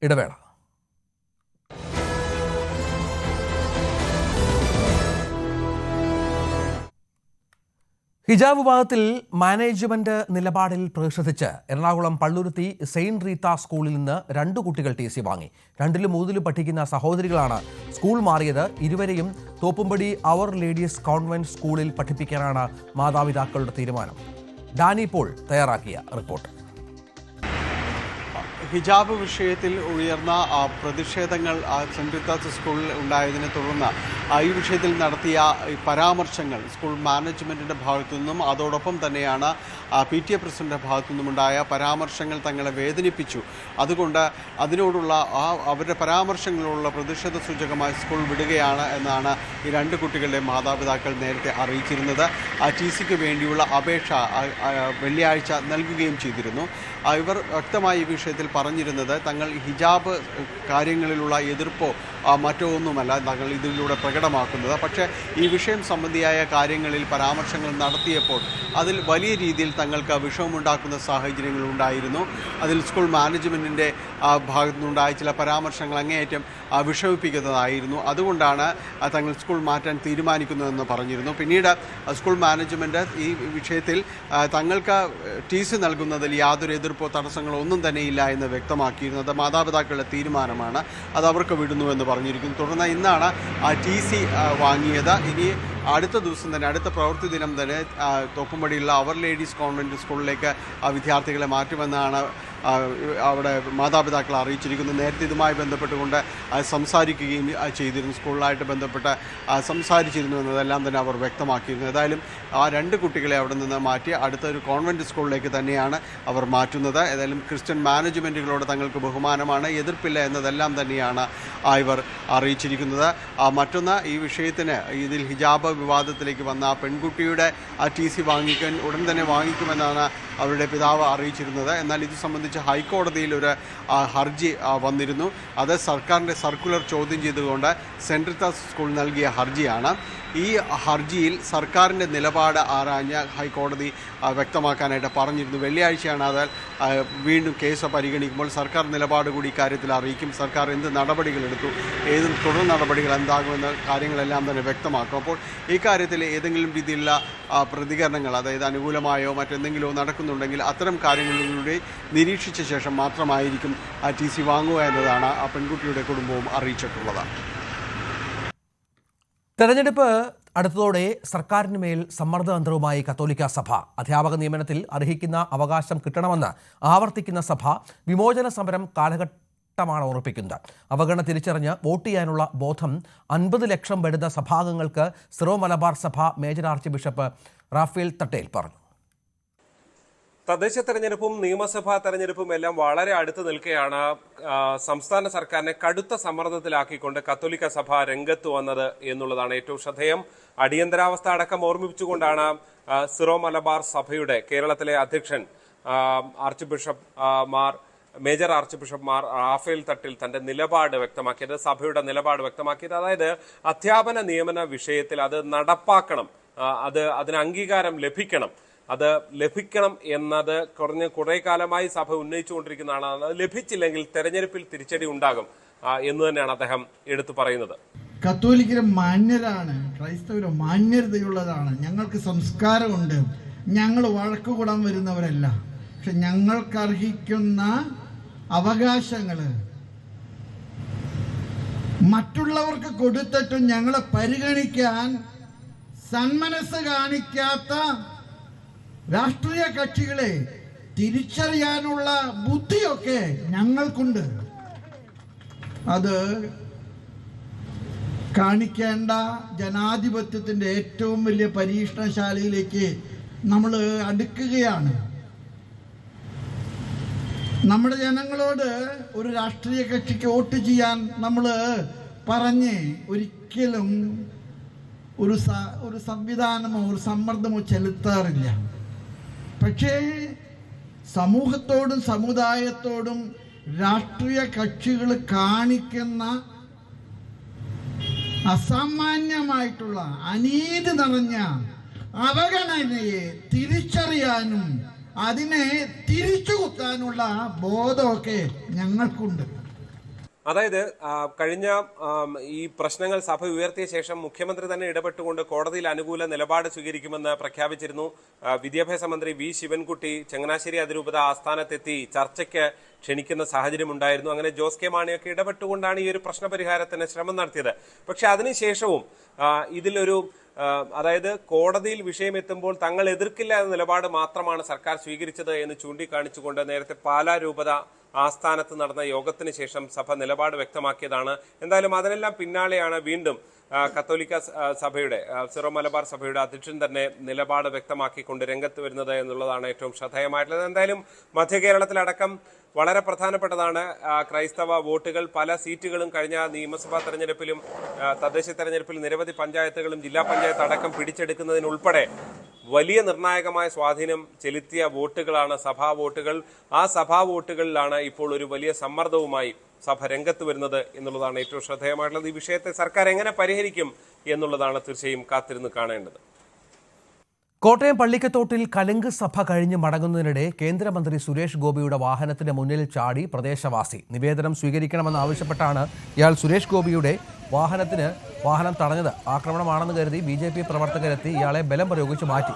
ഇടവേള. ഹിജാബ് വിഭാഗത്തിൽ മാനേജ്മെന്റ് നിലപാടിൽ പ്രതിഷേധിച്ച് എറണാകുളം പള്ളുരുത്തി സെയിന്റ് റീത്ത സ്കൂളിൽ നിന്ന് 2 കുട്ടികൾ TC വാങ്ങി. 2ലും 3ലും പഠിക്കുന്ന സഹോദരികളാണ് സ്കൂൾ മാറിയത്. ഇരുവരെയും തോപ്പുംപടി അവർ ലേഡീസ് കോൺവെന്റ് സ്കൂളിൽ പഠിപ്പിക്കാനാണ് മാതാപിതാക്കളുടെ തീരുമാനം. ഡാനി പോൾ തയ്യാറാക്കിയ റിപ്പോർട്ട്. ഹിജാബ് വിഷയത്തിൽ ഉയർന്ന പ്രതിഷേധങ്ങൾ സെന്റ് റീത്താസ് സ്കൂളിൽ ഉണ്ടായതിനെ തുടർന്ന് ഈ വിഷയത്തിൽ നടത്തിയ പരാമർശങ്ങൾ സ്കൂൾ മാനേജ്മെൻറ്റിൻ്റെ ഭാഗത്തു നിന്നും അതോടൊപ്പം തന്നെയാണ് PTA പ്രസിഡന്റിൻ്റെ ഭാഗത്തു നിന്നുമുണ്ടായ പരാമർശങ്ങൾ തങ്ങളെ വേദനിപ്പിച്ചു. അതുകൊണ്ട് അതിനോടുള്ള അവരുടെ പരാമർശങ്ങളോടുള്ള പ്രതിഷേധ സൂചകമായി സ്കൂൾ വിടുകയാണ് എന്നാണ് ഈ 2 കുട്ടികളുടെ മാതാപിതാക്കൾ നേരത്തെ അറിയിച്ചിരുന്നത്. TCക്ക് വേണ്ടിയുള്ള അപേക്ഷ വെള്ളിയാഴ്ച നൽകുകയും ചെയ്തിരുന്നു. ഇവർ വ്യക്തമായി ഈ വിഷയത്തിൽ പറഞ്ഞിരുന്നത് തങ്ങൾ ഹിജാബ് കാര്യങ്ങളിലുള്ള എതിർപ്പോ മറ്റോ ഒന്നുമല്ല തങ്ങൾ ഇതിലൂടെ പ്രകടമാക്കുന്നത്. പക്ഷേ ഈ വിഷയം സംബന്ധിയായ കാര്യങ്ങളിൽ പരാമർശങ്ങൾ നടത്തിയപ്പോൾ അതിൽ വലിയ രീതിയിൽ തങ്ങൾക്ക് വിഷമമുണ്ടാക്കുന്ന സാഹചര്യങ്ങളുണ്ടായിരുന്നു. അതിൽ സ്കൂൾ മാനേജ്മെൻറ്റിൻ്റെ ഭാഗത്തു നിന്നുണ്ടായ ചില പരാമർശങ്ങൾ അങ്ങേയറ്റം വിഷമിപ്പിക്കുന്നതായിരുന്നു. അതുകൊണ്ടാണ് തങ്ങൾ സ്കൂൾ മാറ്റാൻ തീരുമാനിക്കുന്നതെന്ന് പറഞ്ഞിരുന്നു. പിന്നീട് സ്കൂൾ മാനേജ്മെൻറ്റ് ഈ വിഷയത്തിൽ തങ്ങൾക്ക് TC നൽകുന്നതിൽ യാതൊരു എതിർപ്പോ തടസ്സങ്ങളോ ഒന്നും തന്നെയില്ല എന്ന് വ്യക്തമാക്കിയിരുന്നത് മാതാപിതാക്കളുടെ തീരുമാനമാണ്, അത് അവർക്ക് വിടുന്നുവെന്ന് പറഞ്ഞിരിക്കുന്നു. തുടർന്ന് ഇന്നാണ് TC വാങ്ങിയത്. ഇനി അടുത്ത ദിവസം തന്നെ അടുത്ത പ്രവൃത്തി ദിനം തന്നെ തോപ്പുംപടിയുള്ള അവർ ലേഡീസ് കോൺവെൻറ്റ് സ്കൂളിലേക്ക് വിദ്യാർത്ഥികളെ മാറ്റുമെന്നാണ് അവിടെ മാതാപിതാക്കൾ അറിയിച്ചിരിക്കുന്നത്. നേരത്തെ ഇതുമായി ബന്ധപ്പെട്ടുകൊണ്ട് സംസാരിക്കുകയും ചെയ്തിരുന്നു, സ്കൂളിലായിട്ട് ബന്ധപ്പെട്ട് സംസാരിച്ചിരുന്നു എന്നതെല്ലാം തന്നെ അവർ വ്യക്തമാക്കിയിരുന്നു. ഏതായാലും ആ 2 കുട്ടികളെ അവിടെ നിന്ന് മാറ്റി അടുത്തൊരു കോൺവെൻറ്റ് സ്കൂളിലേക്ക് തന്നെയാണ് അവർ മാറ്റുന്നത്. ഏതായാലും ക്രിസ്ത്യൻ മാനേജ്മെൻറ്റുകളോട് തങ്ങൾക്ക് ബഹുമാനമാണ്, എതിർപ്പില്ല എന്നതെല്ലാം തന്നെയാണ് ഇവർ അറിയിച്ചിരിക്കുന്നത്. മറ്റൊന്ന്, ഈ വിഷയത്തിന് ഇതിൽ ഹിജാബ് വിവാദത്തിലേക്ക് വന്ന പെൺകുട്ടിയുടെ TC ഉടൻ തന്നെ വാങ്ങിക്കുമെന്നാണ് അവരുടെ പിതാവ് അറിയിച്ചിരുന്നത്. എന്നാൽ ഇത് സംബന്ധിച്ച് ഹൈക്കോടതിയിൽ ഒരു ഹർജി വന്നിരുന്നു. അത് സർക്കാരിൻ്റെ സർക്കുലർ ചോദ്യം ചെയ്തുകൊണ്ട് സെന്റ് റീത്താസ് സ്കൂൾ നൽകിയ ഹർജിയാണ്. ഈ ഹർജിയിൽ സർക്കാരിൻ്റെ നിലപാട് ആരാഞ്ഞ് ഹൈക്കോടതി വ്യക്തമാക്കാനായിട്ട് പറഞ്ഞിരുന്നു. വെള്ളിയാഴ്ചയാണ് അത് വീണ്ടും കേസ് പരിഗണിക്കുമ്പോൾ സർക്കാർ നിലപാട് കൂടി ഇക്കാര്യത്തിൽ അറിയിക്കും. സർക്കാർ എന്ത് നടപടികളെടുത്തു, ഏത് തുടർ നടപടികൾ എന്താകുമെന്ന കാര്യങ്ങളെല്ലാം തന്നെ വ്യക്തമാക്കും. അപ്പോൾ ഈ കാര്യത്തിൽ ഏതെങ്കിലും രീതിയിലുള്ള പ്രതികരണങ്ങൾ, അതായത് അനുകൂലമായോ മറ്റെന്തെങ്കിലോ നടക്കുന്നുണ്ടെങ്കിൽ അത്തരം കാര്യങ്ങളിലൂടെ നിരീക്ഷിച്ച ശേഷം മാത്രമായിരിക്കും TC വാങ്ങുക എന്നതാണ് ആ പെൺകുട്ടിയുടെ കുടുംബവും അറിയിച്ചിട്ടുള്ളത്. തെരഞ്ഞെടുപ്പ് അടുത്തതോടെ സർക്കാരിന് മേൽ സമ്മർദ്ദതന്ത്രവുമായി കത്തോലിക്ക സഭ. അധ്യാപക നിയമനത്തിൽ അർഹിക്കുന്ന അവകാശം കിട്ടണമെന്ന് ആവർത്തിക്കുന്ന സഭ വിമോചന സമരം കാലഘട്ടമാണ് ഉറപ്പിക്കുന്നത്. അവഗണന തിരിച്ചറിഞ്ഞ് വോട്ട് ചെയ്യാനുള്ള ബോധം 50 ലക്ഷം വരുന്ന സഭാംഗങ്ങൾക്ക് സിറോ മലബാർ സഭ major archbishop Raphael Thattil പറഞ്ഞു. തദ്ദേശ തെരഞ്ഞെടുപ്പും നിയമസഭാ തെരഞ്ഞെടുപ്പും എല്ലാം വളരെ അടുത്ത് നിൽക്കെയാണ് സംസ്ഥാന സർക്കാരിനെ കടുത്ത സമ്മർദ്ദത്തിലാക്കിക്കൊണ്ട് കത്തോലിക്ക സഭ രംഗത്ത് വന്നത് എന്നുള്ളതാണ് ഏറ്റവും ശ്രദ്ധേയം. അടിയന്തരാവസ്ഥ അടക്കം ഓർമ്മിപ്പിച്ചുകൊണ്ടാണ് സിറോ മലബാർ സഭയുടെ കേരളത്തിലെ അധ്യക്ഷൻ major archbishop Mar Raphael Thattil തന്റെ നിലപാട് വ്യക്തമാക്കിയത്, സഭയുടെ നിലപാട് വ്യക്തമാക്കിയത്. അതായത് അധ്യാപന നിയമന വിഷയത്തിൽ അത് നടപ്പാക്കണം, അതിന് അംഗീകാരം ലഭിക്കണം, അത് ലഭിക്കണം എന്നത് കുറെ കാലമായി സഭ ഉന്നയിച്ചുകൊണ്ടിരിക്കുന്നതാണ്. അത് ലഭിച്ചില്ലെങ്കിൽ തെരഞ്ഞെടുപ്പിൽ തിരിച്ചടി ഉണ്ടാകും എന്ന് തന്നെയാണ് അദ്ദേഹം എടുത്തു പറയുന്നത്. കത്തോലിക്കരും മാന്യരാണ്, ക്രൈസ്തവരും മാന്യതയുള്ളതാണ്, ഞങ്ങൾക്ക് സംസ്കാരമുണ്ട്, ഞങ്ങൾ വഴക്കുകൂടാൻ വരുന്നവരല്ല. പക്ഷെ ഞങ്ങൾക്ക് അർഹിക്കുന്ന അവകാശങ്ങൾ മറ്റുള്ളവർക്ക് കൊടുത്തിട്ടും ഞങ്ങളെ പരിഗണിക്കാൻ സന്മനസ് കാണിക്കാത്ത രാഷ്ട്രീയ കക്ഷികളെ തിരിച്ചറിയാനുള്ള ബുദ്ധിയൊക്കെ ഞങ്ങൾക്കുണ്ട്. അത് കാണിക്കേണ്ട ജനാധിപത്യത്തിൻ്റെ ഏറ്റവും വലിയ പരീക്ഷണശാലയിലേക്ക് നമ്മൾ അടുക്കുകയാണ്. നമ്മുടെ ജനങ്ങളോട് ഒരു രാഷ്ട്രീയ കക്ഷിക്ക് വോട്ട് ചെയ്യാൻ നമ്മൾ പറഞ്ഞ് ഒരിക്കലും ഒരു സംവിധാനമോ ഒരു സമ്മർദ്ദമോ ചെലുത്താറില്ല. പക്ഷേ സമൂഹത്തോടും സമുദായത്തോടും രാഷ്ട്രീയ കക്ഷികൾ കാണിക്കുന്ന അസാമാന്യമായിട്ടുള്ള അനീതി നിറഞ്ഞ അവഗണനയെ തിരിച്ചറിയാനും അതിനെ തിരിച്ചു കുത്താനുള്ള ബോധമൊക്കെ ഞങ്ങൾക്കുണ്ട്. അതായത് കഴിഞ്ഞ ഈ പ്രശ്നങ്ങൾ സഭ ഉയർത്തിയ ശേഷം മുഖ്യമന്ത്രി തന്നെ ഇടപെട്ടുകൊണ്ട് കോടതിയിൽ അനുകൂല നിലപാട് സ്വീകരിക്കുമെന്ന് പ്രഖ്യാപിച്ചിരുന്നു. വിദ്യാഭ്യാസ മന്ത്രി വി ശിവൻകുട്ടി ചങ്ങനാശ്ശേരി അതിരൂപത ആസ്ഥാനത്തെത്തി ചർച്ചയ്ക്ക് ക്ഷണിക്കുന്ന സാഹചര്യമുണ്ടായിരുന്നു. അങ്ങനെ ജോസ് കെ മാണിയൊക്കെ ഇടപെട്ടുകൊണ്ടാണ് ഈ ഒരു പ്രശ്നപരിഹാരത്തിന് ശ്രമം നടത്തിയത്. പക്ഷെ അതിനുശേഷവും ഇതിലൊരു അതായത് കോടതിയിൽ വിഷയമെത്തുമ്പോൾ തങ്ങൾ എതിർക്കില്ല എന്ന നിലപാട് മാത്രമാണ് സർക്കാർ സ്വീകരിച്ചത് എന്ന് ചൂണ്ടിക്കാണിച്ചുകൊണ്ട് നേരത്തെ പാലാ രൂപത ആസ്ഥാനത്ത് നടന്ന യോഗത്തിന് ശേഷം സഭ നിലപാട് വ്യക്തമാക്കിയതാണ്. എന്തായാലും അതിനെല്ലാം പിന്നാലെയാണ് വീണ്ടും കത്തോലിക്ക സഭയുടെ സിറോ മലബാർ സഭയുടെ അധ്യക്ഷൻ തന്നെ നിലപാട് വ്യക്തമാക്കിക്കൊണ്ട് രംഗത്ത് വരുന്നത് എന്നുള്ളതാണ് ഏറ്റവും ശ്രദ്ധേയമായിട്ടുള്ളത്. എന്തായാലും മധ്യ കേരളത്തിലടക്കം വളരെ പ്രധാനപ്പെട്ടതാണ് ക്രൈസ്തവ വോട്ടുകൾ. പല സീറ്റുകളും കഴിഞ്ഞ നിയമസഭാ തെരഞ്ഞെടുപ്പിലും തദ്ദേശ തെരഞ്ഞെടുപ്പിലും നിരവധി പഞ്ചായത്തുകളും ജില്ലാ പഞ്ചായത്ത് അടക്കം പിടിച്ചെടുക്കുന്നതിനുൾപ്പെടെ വലിയ നിർണായകമായ സ്വാധീനം ചെലുത്തിയ വോട്ടുകളാണ് സഭാ വോട്ടുകൾ. ആ സഭാ വോട്ടുകളിലാണ് ഇപ്പോൾ ഒരു വലിയ സമ്മർദ്ദവുമായി സഭ രംഗത്ത് വരുന്നത് എന്നുള്ളതാണ് ഏറ്റവും ശ്രദ്ധേയമായിട്ടുള്ളത്. ഈ വിഷയത്തെ സർക്കാർ എങ്ങനെ പരിഹരിക്കും എന്നുള്ളതാണ് തീർച്ചയായും കാത്തിരുന്ന് കാണേണ്ടത്. കോട്ടയം പള്ളിക്കത്തോട്ടിൽ കലുങ്ക് സഭ കഴിഞ്ഞ് മടങ്ങുന്നതിനിടെ കേന്ദ്രമന്ത്രി സുരേഷ് ഗോപിയുടെ വാഹനത്തിന് മുന്നിൽ ചാടി പ്രദേശവാസി. നിവേദനം സ്വീകരിക്കണമെന്ന് ആവശ്യപ്പെട്ടാണ് ഇയാൾ സുരേഷ് ഗോപിയുടെ വാഹനം തടഞ്ഞത്. ആക്രമണമാണെന്ന് കരുതി BJP പ്രവർത്തകരെത്തി ഇയാളെ ബലം പ്രയോഗിച്ച് മാറ്റി.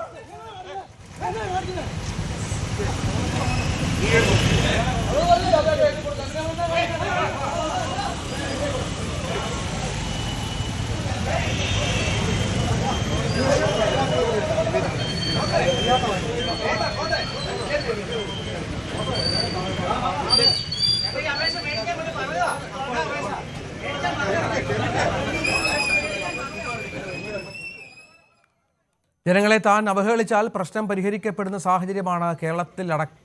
ജനങ്ങളെ താൻ അവഹേളിച്ചാൽ പ്രശ്നം പരിഹരിക്കപ്പെടുന്ന സാഹചര്യമാണ്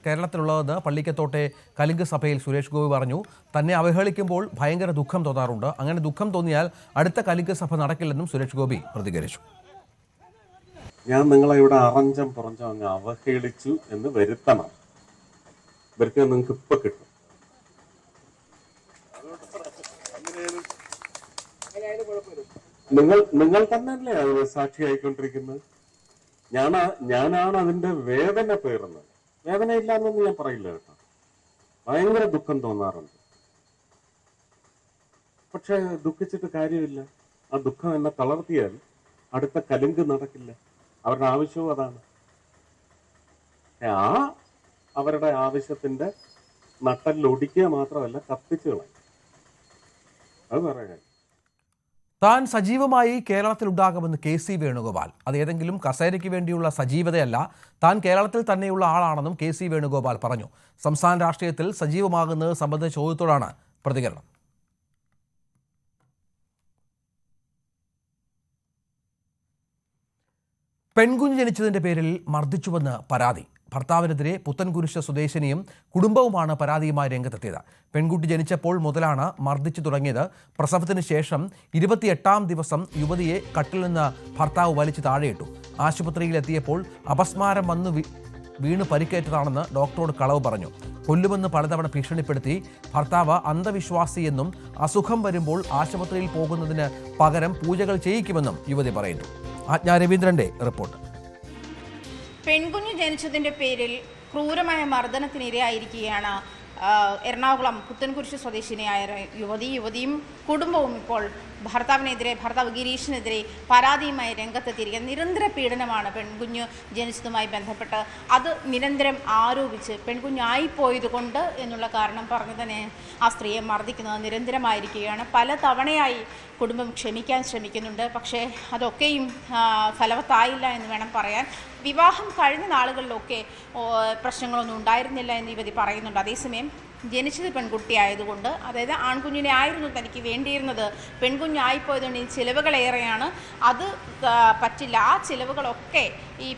കേരളത്തിലുള്ളതെന്ന് പള്ളിക്കത്തോട്ടെ കലുങ്ക് സഭയിൽ സുരേഷ് ഗോപി പറഞ്ഞു. തന്നെ അവഹേളിക്കുമ്പോൾ ഭയങ്കര ദുഃഖം തോന്നാറുണ്ട്. അങ്ങനെ ദുഃഖം തോന്നിയാൽ അടുത്ത കലുങ്ക് സഭ നടക്കില്ലെന്നും സുരേഷ് ഗോപി പ്രതികരിച്ചു. ഞാൻ നിങ്ങളെ ഇവിടെ അറഞ്ചം പുറഞ്ചം അങ്ങ് അവഹേളിച്ചു എന്ന് വരുത്തണം. ഇവർക്ക് നിങ്ങൾക്ക് ഇപ്പൊ കിട്ടും. നിങ്ങൾ തന്നെയല്ലേ അത് സാക്ഷിയായിക്കൊണ്ടിരിക്കുന്നത്. ഞാനാണ് അതിന്റെ വേദന പേറുന്നത്. വേദന ഇല്ല എന്നൊന്നും ഞാൻ പറയില്ല കേട്ടോ. ഭയങ്കര ദുഃഖം തോന്നാറുണ്ട്. പക്ഷെ ദുഃഖിച്ചിട്ട് കാര്യമില്ല. ആ ദുഃഖം എന്നെ തളർത്തിയാൽ അടുത്ത കലുങ്ക് നടക്കില്ല. അവരുടെ ആവശ്യവും അതാണ്. അവരുടെ ആവശ്യത്തിന്റെ നട്ടലിൽ ഒടിക്കുക മാത്രമല്ല, കത്തിച്ചു കളയും. അത് വേറെ കാര്യം. താൻ സജീവമായി കേരളത്തിലുണ്ടാകുമെന്ന് KC വേണുഗോപാൽ. അത് ഏതെങ്കിലും കസേരയ്ക്ക് വേണ്ടിയുള്ള സജീവതയല്ല, താൻ കേരളത്തിൽ തന്നെയുള്ള ആളാണെന്നും KC വേണുഗോപാൽ പറഞ്ഞു. സംസ്ഥാന രാഷ്ട്രീയത്തിൽ സജീവമാകുന്നത് സംബന്ധിച്ച ചോദ്യത്തോടാണ് പ്രതികരണം. പെൺകുഞ്ഞ് ജനിച്ചതിന്റെ പേരിൽ മർദ്ദിച്ചുവെന്ന് പരാതി. ഭർത്താവിനെതിരെ പുത്തൻകുരിശ് സ്വദേശിനിയും കുടുംബവുമാണ് പരാതിയുമായി രംഗത്തെത്തിയത്. പെൺകുട്ടി ജനിച്ചപ്പോൾ മുതലാണ് മർദ്ദിച്ചു തുടങ്ങിയത്. പ്രസവത്തിന് ശേഷം 28ാം ദിവസം യുവതിയെ കട്ടിൽ നിന്ന് ഭർത്താവ് വലിച്ചു താഴെയിട്ടു. ആശുപത്രിയിലെത്തിയപ്പോൾ അപസ്മാരം വന്നു വീണ് പരിക്കേറ്റതാണെന്ന് ഡോക്ടറോട് കളവ് പറഞ്ഞു. കൊല്ലുമെന്ന് പലതവണ ഭീഷണിപ്പെടുത്തി. ഭർത്താവ് അന്ധവിശ്വാസിയെന്നും അസുഖം വരുമ്പോൾ ആശുപത്രിയിൽ പോകുന്നതിന് പകരം പൂജകൾ ചെയ്യിക്കുമെന്നും യുവതി പറയുന്നു. ആജ്ഞ രവീന്ദ്രന്റെ റിപ്പോർട്ട്. പെൺകുഞ്ഞ് ജനിച്ചതിന്റെ പേരിൽ ക്രൂരമായ മർദ്ദനത്തിനിരയായിരിക്കുകയാണ് എറണാകുളം പുത്തൻകുരിശ് സ്വദേശിനിയായ യുവതിയും കുടുംബവും ഇപ്പോൾ ഭർത്താവ് ഗിരീഷിനെതിരെ പരാതിയുമായി രംഗത്തെത്തിയിരിക്കുന്നത്. നിരന്തര പീഡനമാണ് പെൺകുഞ്ഞ് ജനിച്ചതുമായി ബന്ധപ്പെട്ട്. അത് നിരന്തരം ആരോപിച്ച് പെൺകുഞ്ഞായിപ്പോയത് കൊണ്ട് എന്നുള്ള കാരണം പറഞ്ഞ് തന്നെ ആ സ്ത്രീയെ മർദ്ദിക്കുന്നത് നിരന്തരമായിരിക്കുകയാണ്. പല തവണയായി കുടുംബം ക്ഷമിക്കാൻ ശ്രമിക്കുന്നുണ്ട്. പക്ഷേ അതൊക്കെയും ഫലവത്തായില്ല എന്ന് വേണം പറയാൻ. വിവാഹം കഴിഞ്ഞ നാളുകളിലൊക്കെ പ്രശ്നങ്ങളൊന്നും ഉണ്ടായിരുന്നില്ല എന്ന് യുവതി പറയുന്നുണ്ട്. അതേസമയം ജനിച്ചത് പെൺകുട്ടിയായതുകൊണ്ട്, അതായത് ആൺകുഞ്ഞിനെ ആയിരുന്നു തനിക്ക് വേണ്ടിയിരുന്നത്, പെൺകുഞ്ഞായിപ്പോയതുകൊണ്ട് ഈ ചിലവുകളേറെയാണ്, അത് പറ്റില്ല. ആ ചിലവുകളൊക്കെ ഈ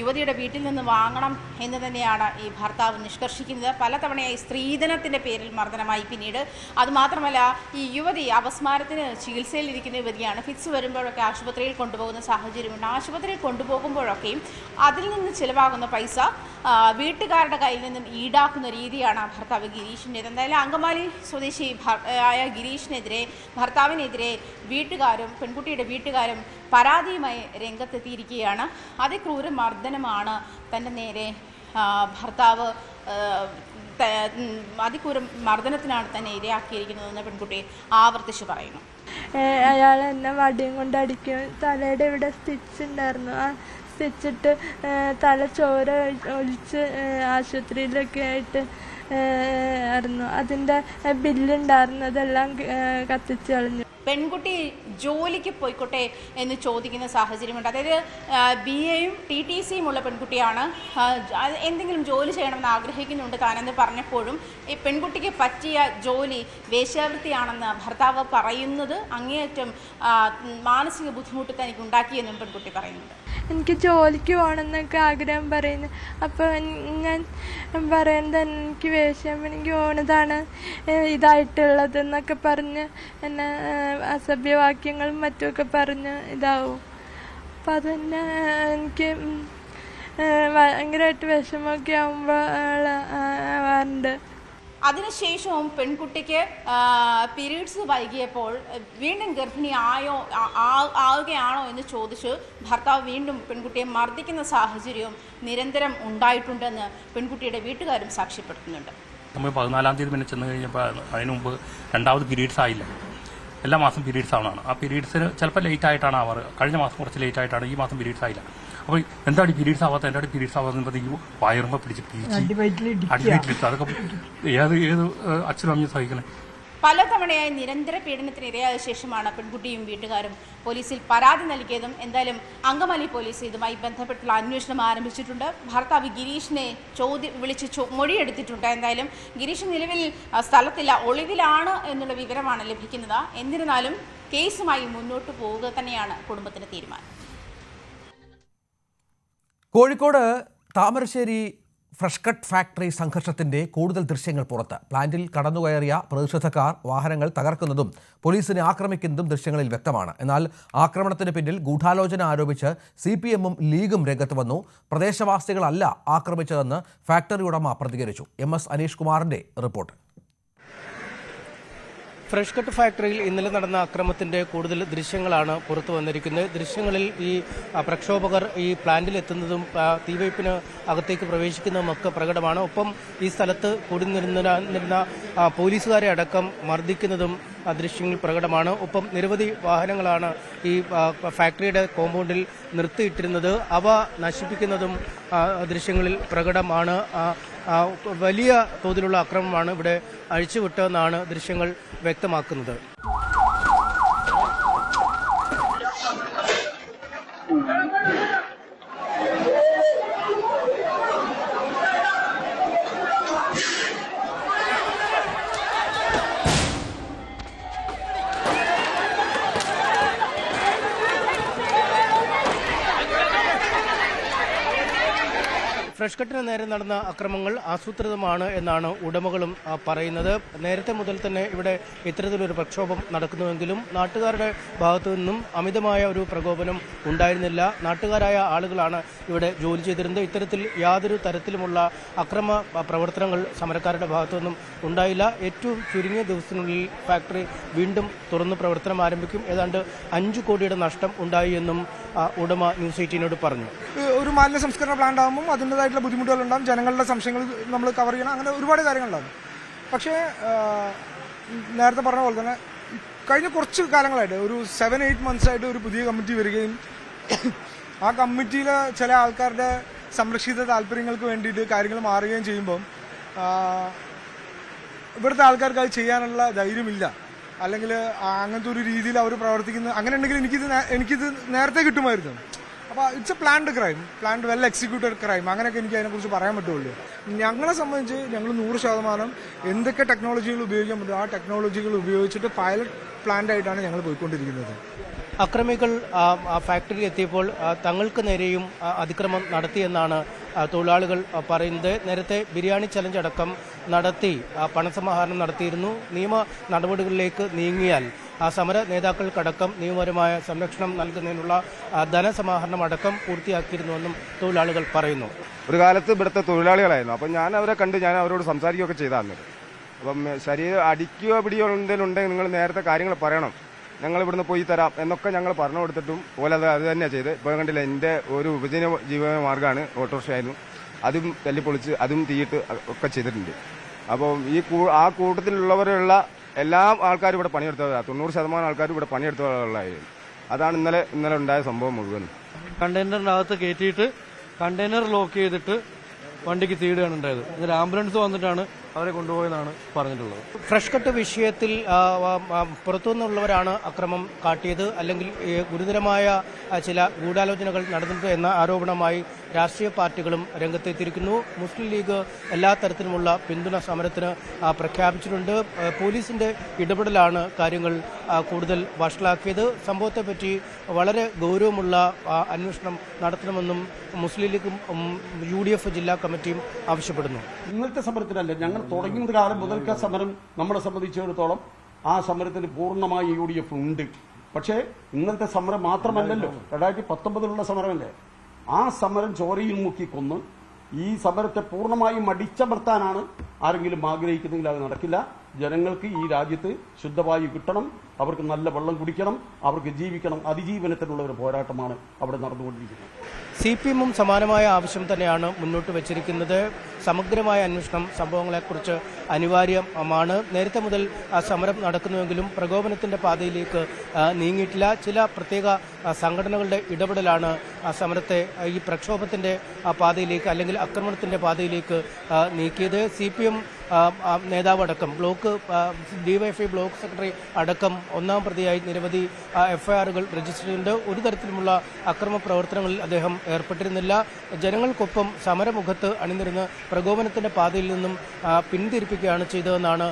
യുവതിയുടെ വീട്ടിൽ നിന്ന് വാങ്ങണം എന്ന് തന്നെയാണ് ഈ ഭർത്താവ് നിഷ്കർഷിക്കുന്നത്. പലതവണയായി സ്ത്രീധനത്തിൻ്റെ പേരിൽ മർദ്ദനമായി. പിന്നീട് അതുമാത്രമല്ല, ഈ യുവതി അപസ്മാരത്തിന് ചികിത്സയിലിരിക്കുന്ന യുവതിയാണ്. ഫിറ്റ്സ് വരുമ്പോഴൊക്കെ ആശുപത്രിയിൽ കൊണ്ടുപോകുന്ന സാഹചര്യമുണ്ട്. ആശുപത്രിയിൽ കൊണ്ടുപോകുമ്പോഴൊക്കെയും അതിൽ നിന്ന് ചിലവാകുന്ന പൈസ വീട്ടുകാരുടെ കയ്യിൽ നിന്നും ഈടാക്കുന്ന രീതിയാണ് ഭർത്താവ് ഗിരീഷിൻ്റേത്. എന്തായാലും അങ്കമാലി സ്വദേശി ആയ ഗിരീഷിനെതിരെ ഭർത്താവിനെതിരെ വീട്ടുകാരും പെൺകുട്ടിയുടെ വീട്ടുകാരും പരാതിയുമായി രംഗത്തെത്തിയിരിക്കുകയാണ്. അതിക്രൂര മർദ്ദനമാണ് തൻ്റെ നേരെ ഭർത്താവ് അതിക്രൂര മർദ്ദനത്തിനാണ് തന്നെ ഇരയാക്കിയിരിക്കുന്നതെന്ന് പെൺകുട്ടി ആവർത്തിച്ച് പറയുന്നു. അയാൾ എന്നെ വടിയും കൊണ്ട് അടിക്കും. തലയുടെ ഇവിടെ സ്റ്റിച്ച് ഉണ്ടായിരുന്നു. ആ സ്റ്റിച്ചിട്ട് തല ചോര ഒലിച്ച് ആശുപത്രിയിലൊക്കെ ആയിട്ട് ആയിരുന്നു. അതിൻ്റെ ബില്ലുണ്ടായിരുന്നു, അതെല്ലാം കത്തിച്ച് കളഞ്ഞു. പെൺകുട്ടി ജോലിക്ക് പോയിക്കോട്ടെ എന്ന് ചോദിക്കുന്ന സാഹചര്യമുണ്ട്. അതായത് BAയും TTCയും ഉള്ള പെൺകുട്ടിയാണ്. എന്തെങ്കിലും ജോലി ചെയ്യണമെന്ന് ആഗ്രഹിക്കുന്നുണ്ട് താനെന്ന് പറഞ്ഞപ്പോഴും ഈ പെൺകുട്ടിക്ക് പറ്റിയ ജോലി വേശ്യാവൃത്തിയാണെന്ന് ഭർത്താവ് പറയുന്നത് അങ്ങേയറ്റം മാനസിക ബുദ്ധിമുട്ട് തനിക്ക് ഉണ്ടാക്കിയെന്നും പെൺകുട്ടി പറയുന്നുണ്ട്. എനിക്ക് ജോലിക്ക് പോകണമെന്നൊക്കെ ആഗ്രഹം പറയുന്നു. അപ്പോൾ ഞാൻ പറയുന്നത് എനിക്ക് വേശ്യാപ്പണിക്ക് പോണതാണ് ഇതായിട്ടുള്ളതെന്നൊക്കെ പറഞ്ഞ് എന്നെ അസഭ്യവാക്യങ്ങളും മറ്റുമൊക്കെ പറഞ്ഞ് ഇതാവും. അപ്പം അതുതന്നെ എനിക്ക് ഭയങ്കരമായിട്ട് വിഷമമൊക്കെ ആവുമ്പോഴുണ്ട്. അതിനുശേഷവും പെൺകുട്ടിക്ക് പീരീഡ്സ് വൈകിയപ്പോൾ വീണ്ടും ഗർഭിണി ആവുകയാണോ എന്ന് ചോദിച്ച് ഭർത്താവ് വീണ്ടും പെൺകുട്ടിയെ മർദ്ദിക്കുന്ന സാഹചര്യവും നിരന്തരം ഉണ്ടായിട്ടുണ്ടെന്ന് പെൺകുട്ടിയുടെ വീട്ടുകാരും സാക്ഷ്യപ്പെടുത്തുന്നുണ്ട്. നമ്മൾ 14-ാം തീയതി പിന്നെ ചെന്ന് കഴിഞ്ഞപ്പോൾ അതിന് മുമ്പ് രണ്ടാമത് പീരീഡ്സ് ആയില്ല. എല്ലാ മാസം പീരീഡ്സ് ആവണമാണ്. ആ പീരീഡ്സിന് ചിലപ്പോൾ ലേറ്റ് ആയിട്ടാണ് ആവാറ്. കഴിഞ്ഞ മാസം കുറച്ച് ലേറ്റ് ആയിട്ടാണ്, ഈ മാസം പീരീഡ്സ് ആയില്ല. അപ്പോൾ എന്താണ് പീരീഡ്സ് ആവാത്ത, എന്താണ് പീരീഡ്സ് ആവാത്ത ഈ വയറുമ്പോൾ പിടിച്ച് അടിവയറ്റിലിട്ട് അതൊക്കെ ഏത് അച്ഛനും അമ്മയും സഹിക്കണേ. പലതവണയായി നിരന്തര പീഡനത്തിന് ഇരയായ ശേഷമാണ് പെൺകുട്ടിയും വീട്ടുകാരും പോലീസിൽ പരാതി നൽകിയതും. എന്തായാലും അങ്കമാലി പോലീസ് ഇതുമായി ബന്ധപ്പെട്ടുള്ള അന്വേഷണം ആരംഭിച്ചിട്ടുണ്ട്. ഭർത്താവ് ഗിരീഷിനെ വിളിച്ച് മൊഴിയെടുത്തിട്ടുണ്ട്. എന്തായാലും ഗിരീഷ് നിലവിൽ സ്ഥലത്തില്ല, ഒളിവിലാണ് എന്നുള്ള വിവരമാണ് ലഭിക്കുന്നത്. എന്നിരുന്നാലും കേസുമായി മുന്നോട്ട് പോവുക തന്നെയാണ് കുടുംബത്തിന്റെ തീരുമാനം. Kozhikode Thamarassery fresh cut factory സംഘർഷത്തിന്റെ കൂടുതൽ ദൃശ്യങ്ങൾ പുറത്ത്. പ്ലാന്റിൽ കടന്നുകയറിയ പ്രതിഷേധക്കാർ വാഹനങ്ങൾ തകർക്കുന്നതും പോലീസിനെ ആക്രമിക്കുന്നതും ദൃശ്യങ്ങളിൽ വ്യക്തമാണ്. എന്നാൽ ആക്രമണത്തിന് പിന്നിൽ ഗൂഢാലോചന ആരോപിച്ച് CPM-ഉം ലീഗും രംഗത്ത് വന്നു. പ്രദേശവാസികളല്ല ആക്രമിച്ചതെന്ന് ഫാക്ടറി ഉടമ പ്രതികരിച്ചു. MS അനീഷ് കുമാറിന്റെ റിപ്പോർട്ട്. ഫ്രഷ് കട്ട് ഫാക്ടറിയിൽ ഇന്നലെ നടന്ന അക്രമത്തിന്റെ കൂടുതൽ ദൃശ്യങ്ങളാണ് പുറത്തു വന്നിരിക്കുന്നത്. ദൃശ്യങ്ങളിൽ ഈ പ്രക്ഷോഭകർ ഈ പ്ലാന്റിൽ എത്തുന്നതും തീവയ്പ്പിന് അകത്തേക്ക് പ്രവേശിക്കുന്നതും ഒക്കെ പ്രകടമാണ്. ഒപ്പം ഈ സ്ഥലത്ത് കൂടി നിന്നിരുന്ന പോലീസുകാരെ അടക്കം മർദ്ദിക്കുന്നതും ദൃശ്യങ്ങൾ പ്രകടമാണ്. ഒപ്പം നിരവധി വാഹനങ്ങളാണ് ഈ ഫാക്ടറിയുടെ കോമ്പൗണ്ടിൽ നിർത്തിയിട്ടിരുന്നത്. അവ നശിപ്പിക്കുന്നതും ദൃശ്യങ്ങളിൽ പ്രകടമാണ്. വലിയ തോതിലുള്ള അക്രമമാണ് ഇവിടെ അഴിച്ചുവിട്ടതെന്നാണ് ദൃശ്യങ്ങൾ വ്യക്തമാക്കുന്നത്. ഫ്രഷ് കട്ടിന് നേരെ നടന്ന അക്രമങ്ങൾ ആസൂത്രിതമാണ് എന്നാണ് ഉടമകളും പറയുന്നത്. നേരത്തെ മുതൽ തന്നെ ഇവിടെ ഇത്തരത്തിലൊരു പ്രക്ഷോഭം നടക്കുന്നുവെങ്കിലും നാട്ടുകാരുടെ ഭാഗത്തു നിന്നും അമിതമായ ഒരു പ്രകോപനം ഉണ്ടായിരുന്നില്ല. നാട്ടുകാരായ ആളുകളാണ് ഇവിടെ ജോലി ചെയ്തിരുന്നത്. ഇത്തരത്തിൽ യാതൊരു തരത്തിലുമുള്ള അക്രമ പ്രവർത്തനങ്ങൾ സമരക്കാരുടെ ഭാഗത്തു നിന്നും ഉണ്ടായില്ല. ഏറ്റവും ചുരുങ്ങിയ ദിവസത്തിനുള്ളിൽ ഫാക്ടറി വീണ്ടും തുറന്ന് പ്രവർത്തനം ആരംഭിക്കും. ഏതാണ്ട് 5 കോടിയുടെ നഷ്ടം ഉണ്ടായി എന്നും ഉടമ ന്യൂസ് 18നോട് പറഞ്ഞു. ഒരു മാലിന്യ സംസ്കരണ പ്ലാന്റ് ആകുമ്പോൾ അതിൻ്റെതായിട്ടുള്ള ബുദ്ധിമുട്ടുകളുണ്ടാകും, ജനങ്ങളുടെ സംശയങ്ങൾ നമ്മൾ കവർ ചെയ്യണം, അങ്ങനെ ഒരുപാട് കാര്യങ്ങളുണ്ടാകും. പക്ഷേ നേരത്തെ പറഞ്ഞ പോലെ തന്നെ കഴിഞ്ഞ കുറച്ച് കാലങ്ങളായിട്ട് ഒരു 7-8 months ആയിട്ട് ഒരു പുതിയ കമ്മിറ്റി വരികയും ആ കമ്മിറ്റിയിലെ ചില ആൾക്കാരുടെ സംരക്ഷിത താല്പര്യങ്ങൾക്ക് വേണ്ടിയിട്ട് കാര്യങ്ങൾ മാറുകയും ചെയ്യുമ്പം ഇവിടുത്തെ ആൾക്കാർക്ക് അത് ചെയ്യാനുള്ള ധൈര്യമില്ല, അല്ലെങ്കിൽ അങ്ങനത്തെ ഒരു രീതിയിൽ അവർ പ്രവർത്തിക്കുന്നത്. അങ്ങനെ ഉണ്ടെങ്കിൽ എനിക്കിത് നേരത്തെ കിട്ടുമായിരുന്നു. അപ്പോൾ it's A planned crime, planned well executed crime, അങ്ങനെയൊക്കെ എനിക്ക് അതിനെക്കുറിച്ച് പറയാൻ പറ്റുള്ളൂ. ഞങ്ങളെ സംബന്ധിച്ച് ഞങ്ങൾ 100% എന്തൊക്കെ ടെക്നോളജികൾ ഉപയോഗിക്കാൻ പറ്റും ആ ടെക്നോളജികൾ ഉപയോഗിച്ചിട്ട് പൈലറ്റ് പ്ലാന്റ് ആയിട്ടാണ് ഞങ്ങൾ പോയിക്കൊണ്ടിരിക്കുന്നത്. അക്രമികൾ ഫാക്ടറിയിൽ എത്തിയപ്പോൾ തങ്ങൾക്ക് നേരെയും അതിക്രമം നടത്തിയെന്നാണ് തൊഴിലാളികൾ പറയുന്നത്. നേരത്തെ ബിരിയാണി ചലഞ്ച് അടക്കം നടത്തി പണസമാഹരണം നടത്തിയിരുന്നു. നിയമ നടപടികളിലേക്ക് നീങ്ങിയാൽ സമര നേതാക്കൾക്കടക്കം നിയമപരമായ സംരക്ഷണം നൽകുന്നതിനുള്ള ധനസമാഹരണം അടക്കം പൂർത്തിയാക്കിയിരുന്നുവെന്നും തൊഴിലാളികൾ പറയുന്നു. ഒരു കാലത്ത് ഇവിടുത്തെ തൊഴിലാളികളായിരുന്നു. അപ്പം ഞാൻ അവരെ കണ്ട് ഞാൻ അവരോട് സംസാരിക്കുകയൊക്കെ ചെയ്തായിരുന്നു. അപ്പം ശരീരം അടിക്കുകയോ പിടിയോ എന്തെങ്കിലും ഉണ്ടെങ്കിൽ നിങ്ങൾ നേരത്തെ കാര്യങ്ങൾ പറയണം, ഞങ്ങൾ ഇവിടുന്ന് പോയി തരാം എന്നൊക്കെ ഞങ്ങൾ പറഞ്ഞു കൊടുത്തിട്ടും പോലെ അത് തന്നെയാണ് ചെയ്ത്. ഇപ്പോൾ കണ്ടില്ല, എൻ്റെ ഒരു ജീവന മാർഗ്ഗമാണ് ഓട്ടോറിക്ഷയായിരുന്നു. അതും തല്ലിപ്പൊളിച്ച് അതും തീയിട്ട് ഒക്കെ ചെയ്തിട്ടുണ്ട്. അപ്പോൾ ആ കൂട്ടത്തിലുള്ളവരുള്ള എല്ലാ ആൾക്കാരും ഇവിടെ പണിയെടുത്തവരാണ്. 90% ആൾക്കാരും ഇവിടെ പണിയെടുത്തവരുള്ളതായിരുന്നു. അതാണ് ഇന്നലെ ഉണ്ടായ സംഭവം മുഴുവൻ. കണ്ടെയ്നറിൻ്റെ അകത്ത് കയറ്റിയിട്ട് കണ്ടെയ്നർ ലോക്ക് ചെയ്തിട്ട് വണ്ടിക്ക് തീയിടുകയാണ് ഉണ്ടായത്. എന്നിട്ട് ആംബുലൻസ് വന്നിട്ടാണ് അവരെ കൊണ്ടുപോയെന്നാണ് പറഞ്ഞിട്ടുള്ളത്. ഫ്രഷ് കട്ട് വിഷയത്തിൽ പുറത്തുനിന്നുള്ളവരാണ് അക്രമം കാട്ടിയത്, അല്ലെങ്കിൽ ഗുരുതരമായ ചില ഗൂഢാലോചനകൾ നടന്നിട്ടുണ്ട് എന്ന ആരോപണമായി രാഷ്ട്രീയ പാർട്ടികളും രംഗത്തെത്തിയിരിക്കുന്നു. മുസ്ലിം ലീഗ് എല്ലാ തരത്തിലുമുള്ള പിന്തുണ സമരത്തിന് പ്രഖ്യാപിച്ചിട്ടുണ്ട്. പോലീസിന്റെ ഇടപെടലാണ് കാര്യങ്ങൾ കൂടുതൽ വഷളാക്കിയത്. സംഭവത്തെപ്പറ്റി വളരെ ഗൗരവമുള്ള അന്വേഷണം നടത്തണമെന്നും മുസ്ലിം ലീഗും UDF ജില്ലാ കമ്മിറ്റിയും ആവശ്യപ്പെടുന്നു. ഇന്നത്തെ സമരത്തിനല്ല, ഞങ്ങൾ തുടങ്ങിയ കാലം മുതൽക്ക് സമരം നമ്മളെ സംബന്ധിച്ചിടത്തോളം ആ സമരത്തിന് പൂർണ്ണമായി UDF ഉണ്ട്. പക്ഷേ ഇന്നത്തെ സമരം മാത്രമല്ലല്ലോ, 2019 സമരമല്ലേ. ആ സമരം ചോരയിൽ മുക്കി കൊന്ന് ഈ സമരത്തെ പൂർണ്ണമായും അടിച്ചമർത്താനാണ് ആരെങ്കിലും ആഗ്രഹിക്കുന്നെങ്കിൽ അത് നടക്കില്ല. ജനങ്ങൾക്ക് ഈ രാജ്യത്ത് ശുദ്ധവായു കിട്ടണം, അവർക്ക് നല്ല വെള്ളം കുടിക്കണം, അവർക്ക് ജീവിക്കണം. അതിജീവനത്തിനുള്ള ഒരു പോരാട്ടമാണ് അവിടെ നടന്നുകൊണ്ടിരിക്കുന്നത്. CPM സമാനമായ ആവശ്യം തന്നെയാണ് മുന്നോട്ട് വച്ചിരിക്കുന്നത്. സമഗ്രമായ അന്വേഷണം സംഭവങ്ങളെക്കുറിച്ച് അനിവാര്യമാണ്. നേരത്തെ മുതൽ സമരം നടക്കുന്നുവെങ്കിലും പ്രകോപനത്തിന്റെ പാതയിലേക്ക് നീങ്ങിയിട്ടില്ല. ചില പ്രത്യേക സംഘടനകളുടെ ഇടപെടലാണ് സമരത്തെ ഈ പ്രക്ഷോഭത്തിന്റെ പാതയിലേക്ക് അല്ലെങ്കിൽ ആക്രമണത്തിന്റെ പാതയിലേക്ക് നീക്കിയത്. CPM നേതാവ് അടക്കം ബ്ലോക്ക് DYFI ബ്ലോക്ക് സെക്രട്ടറി അടക്കം ഒന്നാം പ്രതിയായി നിരവധി FIRകൾ രജിസ്റ്റർ ചെയ്തിട്ടുണ്ട്. ഒരു തരത്തിലുമുള്ള അക്രമ പ്രവർത്തനങ്ങളിൽ അദ്ദേഹം ഏർപ്പെട്ടിരുന്നില്ല. ജനങ്ങൾക്കൊപ്പം സമരമുഖത്ത് അണിനിരുന്ന് പ്രകോപനത്തിന്റെ പാതയിൽ നിന്നും പിന്തിരിപ്പിക്കുകയാണ് ചെയ്തതെന്നാണ്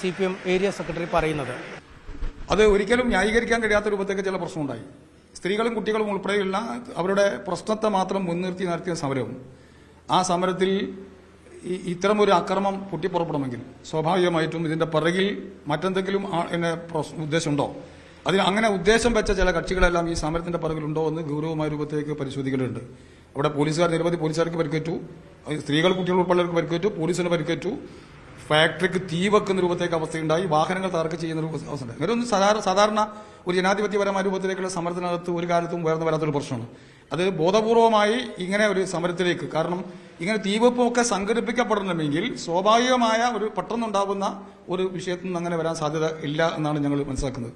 CPM ഏരിയ സെക്രട്ടറി പറയുന്നത്. അത് ഒരിക്കലും ന്യായീകരിക്കാൻ കഴിയാത്ത രൂപത്തേക്ക് ചില പ്രശ്നമുണ്ടായി. സ്ത്രീകളും കുട്ടികളും ഉൾപ്പെടെയുള്ള അവരുടെ പ്രശ്നത്തെ മാത്രം മുൻനിർത്തി നടത്തിയ സമരവും ആ സമരത്തിൽ ഇത്തരമൊരു അക്രമം പൊട്ടിപ്പുറപ്പെടുമെങ്കിൽ സ്വാഭാവികമായിട്ടും ഇതിന്റെ പിറകിൽ മറ്റെന്തെങ്കിലും ഉദ്ദേശമുണ്ടോ, അതിന് അങ്ങനെ ഉദ്ദേശം വെച്ച ചില കക്ഷികളെല്ലാം ഈ സമരത്തിന്റെ പിറകിലുണ്ടോ എന്ന് ഗൗരവമായ രൂപത്തേക്ക് പരിശോധിക്കലുണ്ട്. അവിടെ നിരവധി പോലീസുകാർക്ക് പരിക്കേറ്റു, സ്ത്രീകൾ കുട്ടികൾ ഉൾപ്പെടെയുള്ളവർക്ക് പരിക്കേറ്റു, പോലീസിന് പരിക്കേറ്റു, ഫാക്ടറിക്ക് തീ വെക്കുന്ന രൂപത്തേക്ക് അവസ്ഥയുണ്ടായി, വാഹനങ്ങൾ തകർക്കം ചെയ്യുന്ന ഒരു അവസ്ഥ. അങ്ങനെ ഒന്ന് സാധാരണ ഒരു ജനാധിപത്യപരമായ രൂപത്തിലേക്കുള്ള സമരത്തിനകത്ത് ഒരു കാലത്തും ഉയർന്നു വരാത്തൊരു പ്രശ്നമാണ്. അത് ബോധപൂർവമായി ഇങ്ങനെ ഒരു സമരത്തിലേക്ക്, കാരണം ഇങ്ങനെ തീവെപ്പൊക്കെ സംഘടിപ്പിക്കപ്പെടണമെങ്കിൽ സ്വാഭാവികമായ ഒരു പെട്ടെന്നുണ്ടാകുന്ന ഒരു വിഷയത്തിൽ നിന്ന് അങ്ങനെ വരാൻ സാധ്യത ഇല്ല എന്നാണ് ഞങ്ങൾ മനസ്സിലാക്കുന്നത്.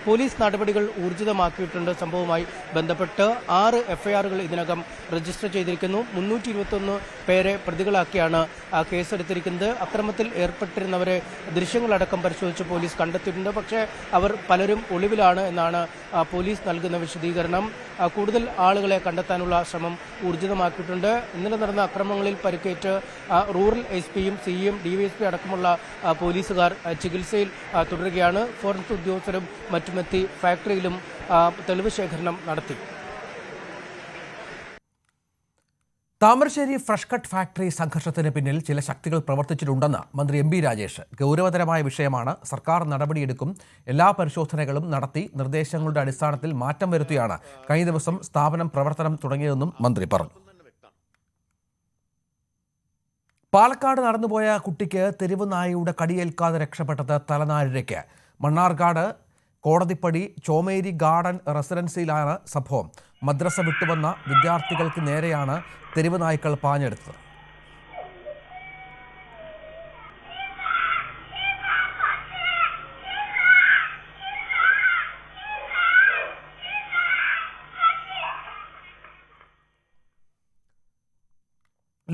പോലീസ് നടപടികൾ ഊർജിതമാക്കിയിട്ടുണ്ട്. സംഭവവുമായി ബന്ധപ്പെട്ട് 6 FIRകൾ ഇതിനകം രജിസ്റ്റർ ചെയ്തിരിക്കുന്നു. 321 പേരെ പ്രതികളാക്കിയാണ് കേസെടുത്തിരിക്കുന്നത്. അക്രമത്തിൽ ഏർപ്പെട്ടിരുന്നവരെ ദൃശ്യങ്ങളടക്കം പരിശോധിച്ച് പോലീസ് കണ്ടെത്തിയിട്ടുണ്ട്. പക്ഷേ അവർ പലരും ഒളിവിലാണ് എന്നാണ് പോലീസ് നൽകുന്ന വിശദീകരണം. കൂടുതൽ ആളുകളെ കണ്ടെത്താനുള്ള ശ്രമം ഊർജിതമാക്കിയിട്ടുണ്ട്. ഇന്നലെ നടന്ന അക്രമങ്ങളിൽ പരിക്കേറ്റ് റൂറൽ SPയും CEയും DYSP അടക്കമുള്ള പോലീസുകാർ ചികിത്സയിൽ തുടരുകയാണ്. ഫോറൻസിക് ഉദ്യോഗസ്ഥരും മറ്റുമെത്തി ഫാക്ടറിയിലും തെളിവ് ശേഖരണം നടത്തി. താമരശ്ശേരി ഫ്രഷ് കട്ട് ഫാക്ടറി സംഘർഷത്തിന് പിന്നിൽ ചില ശക്തികൾ പ്രവർത്തിച്ചിട്ടുണ്ടെന്ന് മന്ത്രി MB രാജേഷ്. ഗൗരവതരമായ വിഷയമാണ്, സർക്കാർ നടപടിയെടുക്കും. എല്ലാ പരിശോധനകളും നടത്തി നിർദ്ദേശങ്ങളുടെ അടിസ്ഥാനത്തിൽ മാറ്റം വരുത്തിയാണ് കഴിഞ്ഞ ദിവസം സ്ഥാപനം പ്രവർത്തനം തുടങ്ങിയതെന്നും മന്ത്രി പറഞ്ഞു. പാലക്കാട് നടന്നുപോയ കുട്ടിക്ക് തെരുവ് നായയുടെ കടിയേൽക്കാതെ രക്ഷപ്പെട്ടത് തലനാരിഴയ്ക്ക്. മണ്ണാർക്കാട് കോടതിപ്പടി ചോമേരി ഗാർഡൻ റെസിഡൻസിയിലാണ് സംഭവം. മദ്രസ വിട്ടുവന്ന വിദ്യാർത്ഥികൾക്ക് നേരെയാണ് തെരുവ് നായ്ക്കൾ പാഞ്ഞെടുത്തത്.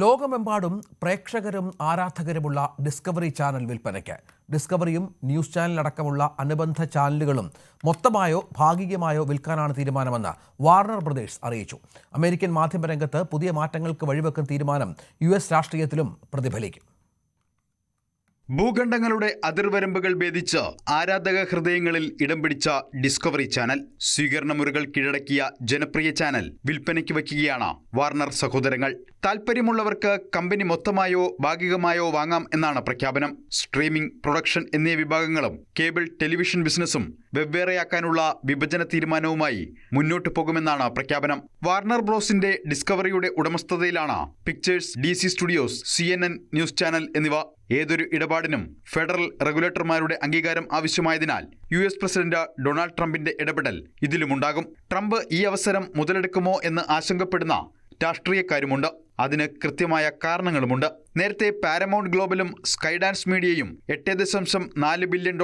ലോകമെമ്പാടും പ്രേക്ഷകരും ആരാധകരുമുള്ള ഡിസ്കവറി ചാനൽ വിൽപ്പനയ്ക്ക്. ഡിസ്കവറിയും ന്യൂസ് ചാനലടക്കമുള്ള അനുബന്ധ ചാനലുകളും മൊത്തമായോ ഭാഗികമായോ വിൽക്കാനാണ് തീരുമാനമെന്ന് വാർണർ ബ്രദേഴ്സ് അറിയിച്ചു. അമേരിക്കൻ മാധ്യമരംഗത്ത് പുതിയ മാറ്റങ്ങൾക്ക് വഴിവെക്കുന്ന തീരുമാനം US രാഷ്ട്രീയത്തിലും പ്രതിഫലിക്കും. ഭൂഖണ്ഡങ്ങളുടെ അതിർവരമ്പുകൾ ഭേദിച്ച് ആരാധക ഹൃദയങ്ങളിൽ ഇടം പിടിച്ച ഡിസ്കവറി ചാനൽ സ്വീകരണമുറികൾ കീഴടക്കിയ ജനപ്രിയ ചാനൽ വിൽപ്പനയ്ക്ക് വയ്ക്കുകയാണ് വാർണർ സഹോദരങ്ങൾ. താൽപ്പര്യമുള്ളവർക്ക് കമ്പനി മൊത്തമായോ ഭാഗികമായോ വാങ്ങാം എന്നാണ് പ്രഖ്യാപനം. സ്ട്രീമിംഗ്, പ്രൊഡക്ഷൻ എന്നീ വിഭാഗങ്ങളും കേബിൾ ടെലിവിഷൻ ബിസിനസ്സും വെവ്വേറെയാക്കാനുള്ള വിഭജന തീരുമാനവുമായി മുന്നോട്ടു പോകുമെന്നാണ് പ്രഖ്യാപനം. വാർണർ ബ്രോസിന്റെ ഡിസ്കവറിയുടെ ഉടമസ്ഥതയിലാണ് pictures, DC studios, CNN news channel എന്നിവ. ഏതൊരു ഇടപാടിനും ഫെഡറൽ റെഗുലേറ്റർമാരുടെ അംഗീകാരം ആവശ്യമായതിനാൽ US പ്രസിഡന്റ് ഡൊണാൾഡ് ട്രംപിന്റെ ഇടപെടൽ ഇതിലുമുണ്ടാകും. ട്രംപ് ഈ അവസരം മുതലെടുക്കുമോ എന്ന് ആശങ്കപ്പെടുന്ന രാഷ്ട്രീയക്കാരുമുണ്ട്. അതിന് കൃത്യമായ കാരണങ്ങളുമുണ്ട്. നേരത്തെ പാരമൗണ്ട് ഗ്ലോബലും സ്കൈഡാൻസ് മീഡിയയും $8.4 ബില്യൺ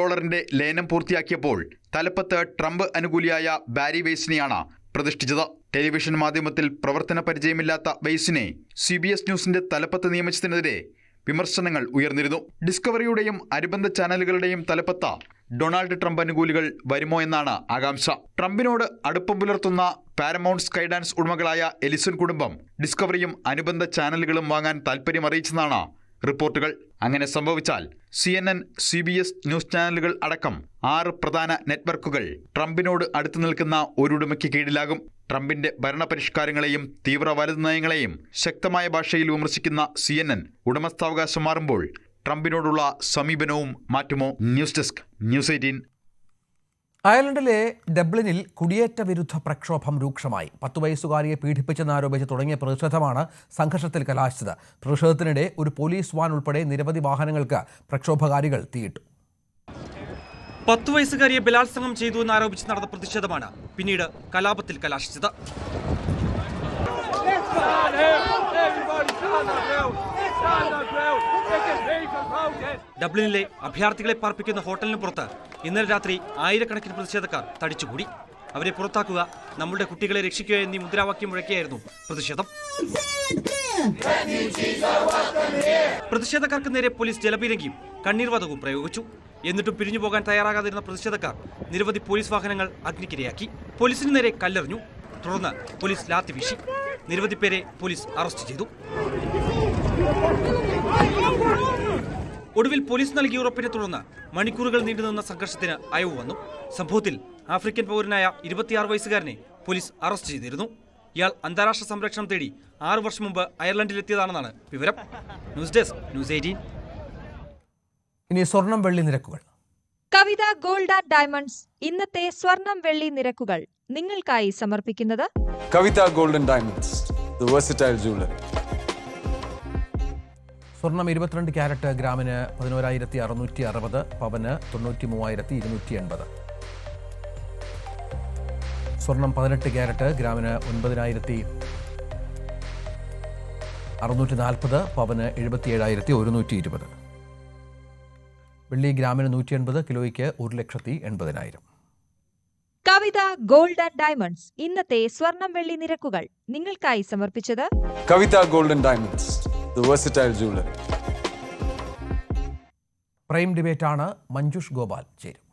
ലയനം പൂർത്തിയാക്കിയപ്പോൾ തലപ്പത്ത് ട്രംപ് അനുകൂലിയായ ബാരി വെയ്സിനെയാണ് പ്രതിഷ്ഠിച്ചത്. ടെലിവിഷൻ മാധ്യമത്തിൽ പ്രവർത്തന പരിചയമില്ലാത്ത വെയ്സിനെ CBS ന്യൂസിന്റെ തലപ്പത്ത് നിയമിച്ചതിനെതിരെ വിമർശനങ്ങൾ ഉയർന്നിരുന്നു. ഡിസ്കവറിയുടെയും അനുബന്ധ ചാനലുകളുടെയും തലപ്പത്ത് ഡൊണാൾഡ് ട്രംപ് അനുകൂലികൾ വരുമോ എന്നാണ് ആകാംക്ഷ. ട്രംപിനോട് അടുപ്പം പുലർത്തുന്ന പാരമൗണ്ട് സ്കൈഡാൻസ് ഉടമകളായ എലിസൺ കുടുംബം ഡിസ്കവറിയും അനുബന്ധ ചാനലുകളും വാങ്ങാൻ താൽപ്പര്യം അറിയിച്ചെന്നാണ് റിപ്പോർട്ടുകൾ. അങ്ങനെ സംഭവിച്ചാൽ CNN, CBS ന്യൂസ് ചാനലുകൾ അടക്കം 6 പ്രധാന നെറ്റ്വർക്കുകൾ ട്രംപിനോട് അടുത്തു നിൽക്കുന്ന ഒരു ഉടമയ്ക്ക് കീഴിലാകും. ട്രംപിന്റെ ഭരണപരിഷ്കാരങ്ങളെയും തീവ്ര വലതു നയങ്ങളെയും ശക്തമായ ഭാഷയിൽ വിമർശിക്കുന്ന CNN ഉടമസ്ഥാവകാശം മാറുമ്പോൾ ട്രംപിനോടുള്ള സമീപനവും മാറ്റുമോ? News desk, News 18. അയർലൻഡിലെ ഡബ്ലിനിൽ കുടിയേറ്റ വിരുദ്ധ പ്രക്ഷോഭം രൂക്ഷമായി. 10 വയസ്സുകാരിയെ പീഡിപ്പിച്ചെന്നാരോപിച്ച് തുടങ്ങിയ പ്രതിഷേധമാണ് സംഘർഷത്തിൽ കലാശിച്ചത്. പ്രതിഷേധത്തിനിടെ ഒരു പോലീസ് വാൻ ഉൾപ്പെടെ നിരവധി വാഹനങ്ങൾക്ക് പ്രക്ഷോഭകാരികൾ തീയിട്ടു. 10 വയസ്സുകാരിയെ ബലാത്സംഗം ചെയ്തു എന്നാരോപിച്ച് നടന്ന പ്രതിഷേധമാണ് പിന്നീട് കലാപത്തിൽ കലാശിച്ചത്. ഡബ്ലിനിലെ അഭയാർത്ഥികളെ പാർപ്പിക്കുന്ന ഹോട്ടലിന് പുറത്ത് ഇന്നലെ രാത്രി ആയിരക്കണക്കിന് പ്രതിഷേധക്കാർ തടിച്ചുകൂടി. അവരെ പുറത്താക്കുക, നമ്മുടെ കുട്ടികളെ രക്ഷിക്കുക എന്നീ മുദ്രാവാക്യം മുഴക്കിയായിരുന്നു പ്രതിഷേധം. പ്രതിഷേധക്കാർക്ക് നേരെ പോലീസ് ജലപീരങ്കിയും കണ്ണീർവാതകവും പ്രയോഗിച്ചു. എന്നിട്ടും പിരിഞ്ഞു പോകാൻ തയ്യാറാകാതിരുന്ന പ്രതിഷേധക്കാർ നിരവധി പോലീസ് വാഹനങ്ങൾ അഗ്നിക്കിരയാക്കി. പോലീസിന് നേരെ കല്ലെറിഞ്ഞു. തുടർന്ന് പോലീസ് ലാത്തി വീശി. നിരവധി പേരെ പോലീസ് അറസ്റ്റ് ചെയ്തു. ഒടുവിൽ പോലീസ് നൽകിയ ഉറപ്പിനെ തുടർന്ന് മണിക്കൂറുകൾ നീണ്ടുനിന്ന സംഘർഷത്തിന് അയവ് വന്നു. സംഭവത്തിൽ ആഫ്രിക്കൻ പൗരനായ 26 വയസ്സുകാരനെ പോലീസ് അറസ്റ്റ് ചെയ്തിരുന്നു. ഇയാൾ അന്താരാഷ്ട്ര സംരക്ഷണം തേടി 6 വർഷം മുമ്പ് അയർലൻഡിലെത്തിയതാണെന്നാണ് വിവരം. News desk, News 18. ഇനി സ്വർണം വെള്ളി നിരക്കുകൾ. കവിത ഗോൾഡ് ആൻഡ് ഡയമണ്ട്സ് ഇന്നത്തെ സ്വർണം വെള്ളി നിരക്കുകൾ നിങ്ങൾക്കായി സമർപ്പിക്കുന്നത് Kavitha gold and diamonds, the versatile jeweller. സ്വർണം 22 ക്യാരറ്റ് ഗ്രാമിന് 11,660, പവന് 93,280. സ്വർണം 18 ക്യാരറ്റ് ഗ്രാമിന് 9,640, പവന് 77,120. വെള്ളി ഗ്രാമിന് 180, കിലോയ്ക്ക് 1,80,000. കവിത ഗോൾഡ് ആൻഡ് ഡയമണ്ട്സ് ഇന്നത്തെ സ്വർണം വെള്ളി നിരക്കുകൾ നിങ്ങൾക്കായി സമർപ്പിച്ചത് Kavitha gold and diamonds, the versatile jeweller. Prime ഡിബേറ്റാണ്. മഞ്ജുഷ് ഗോപാൽ ചേരും.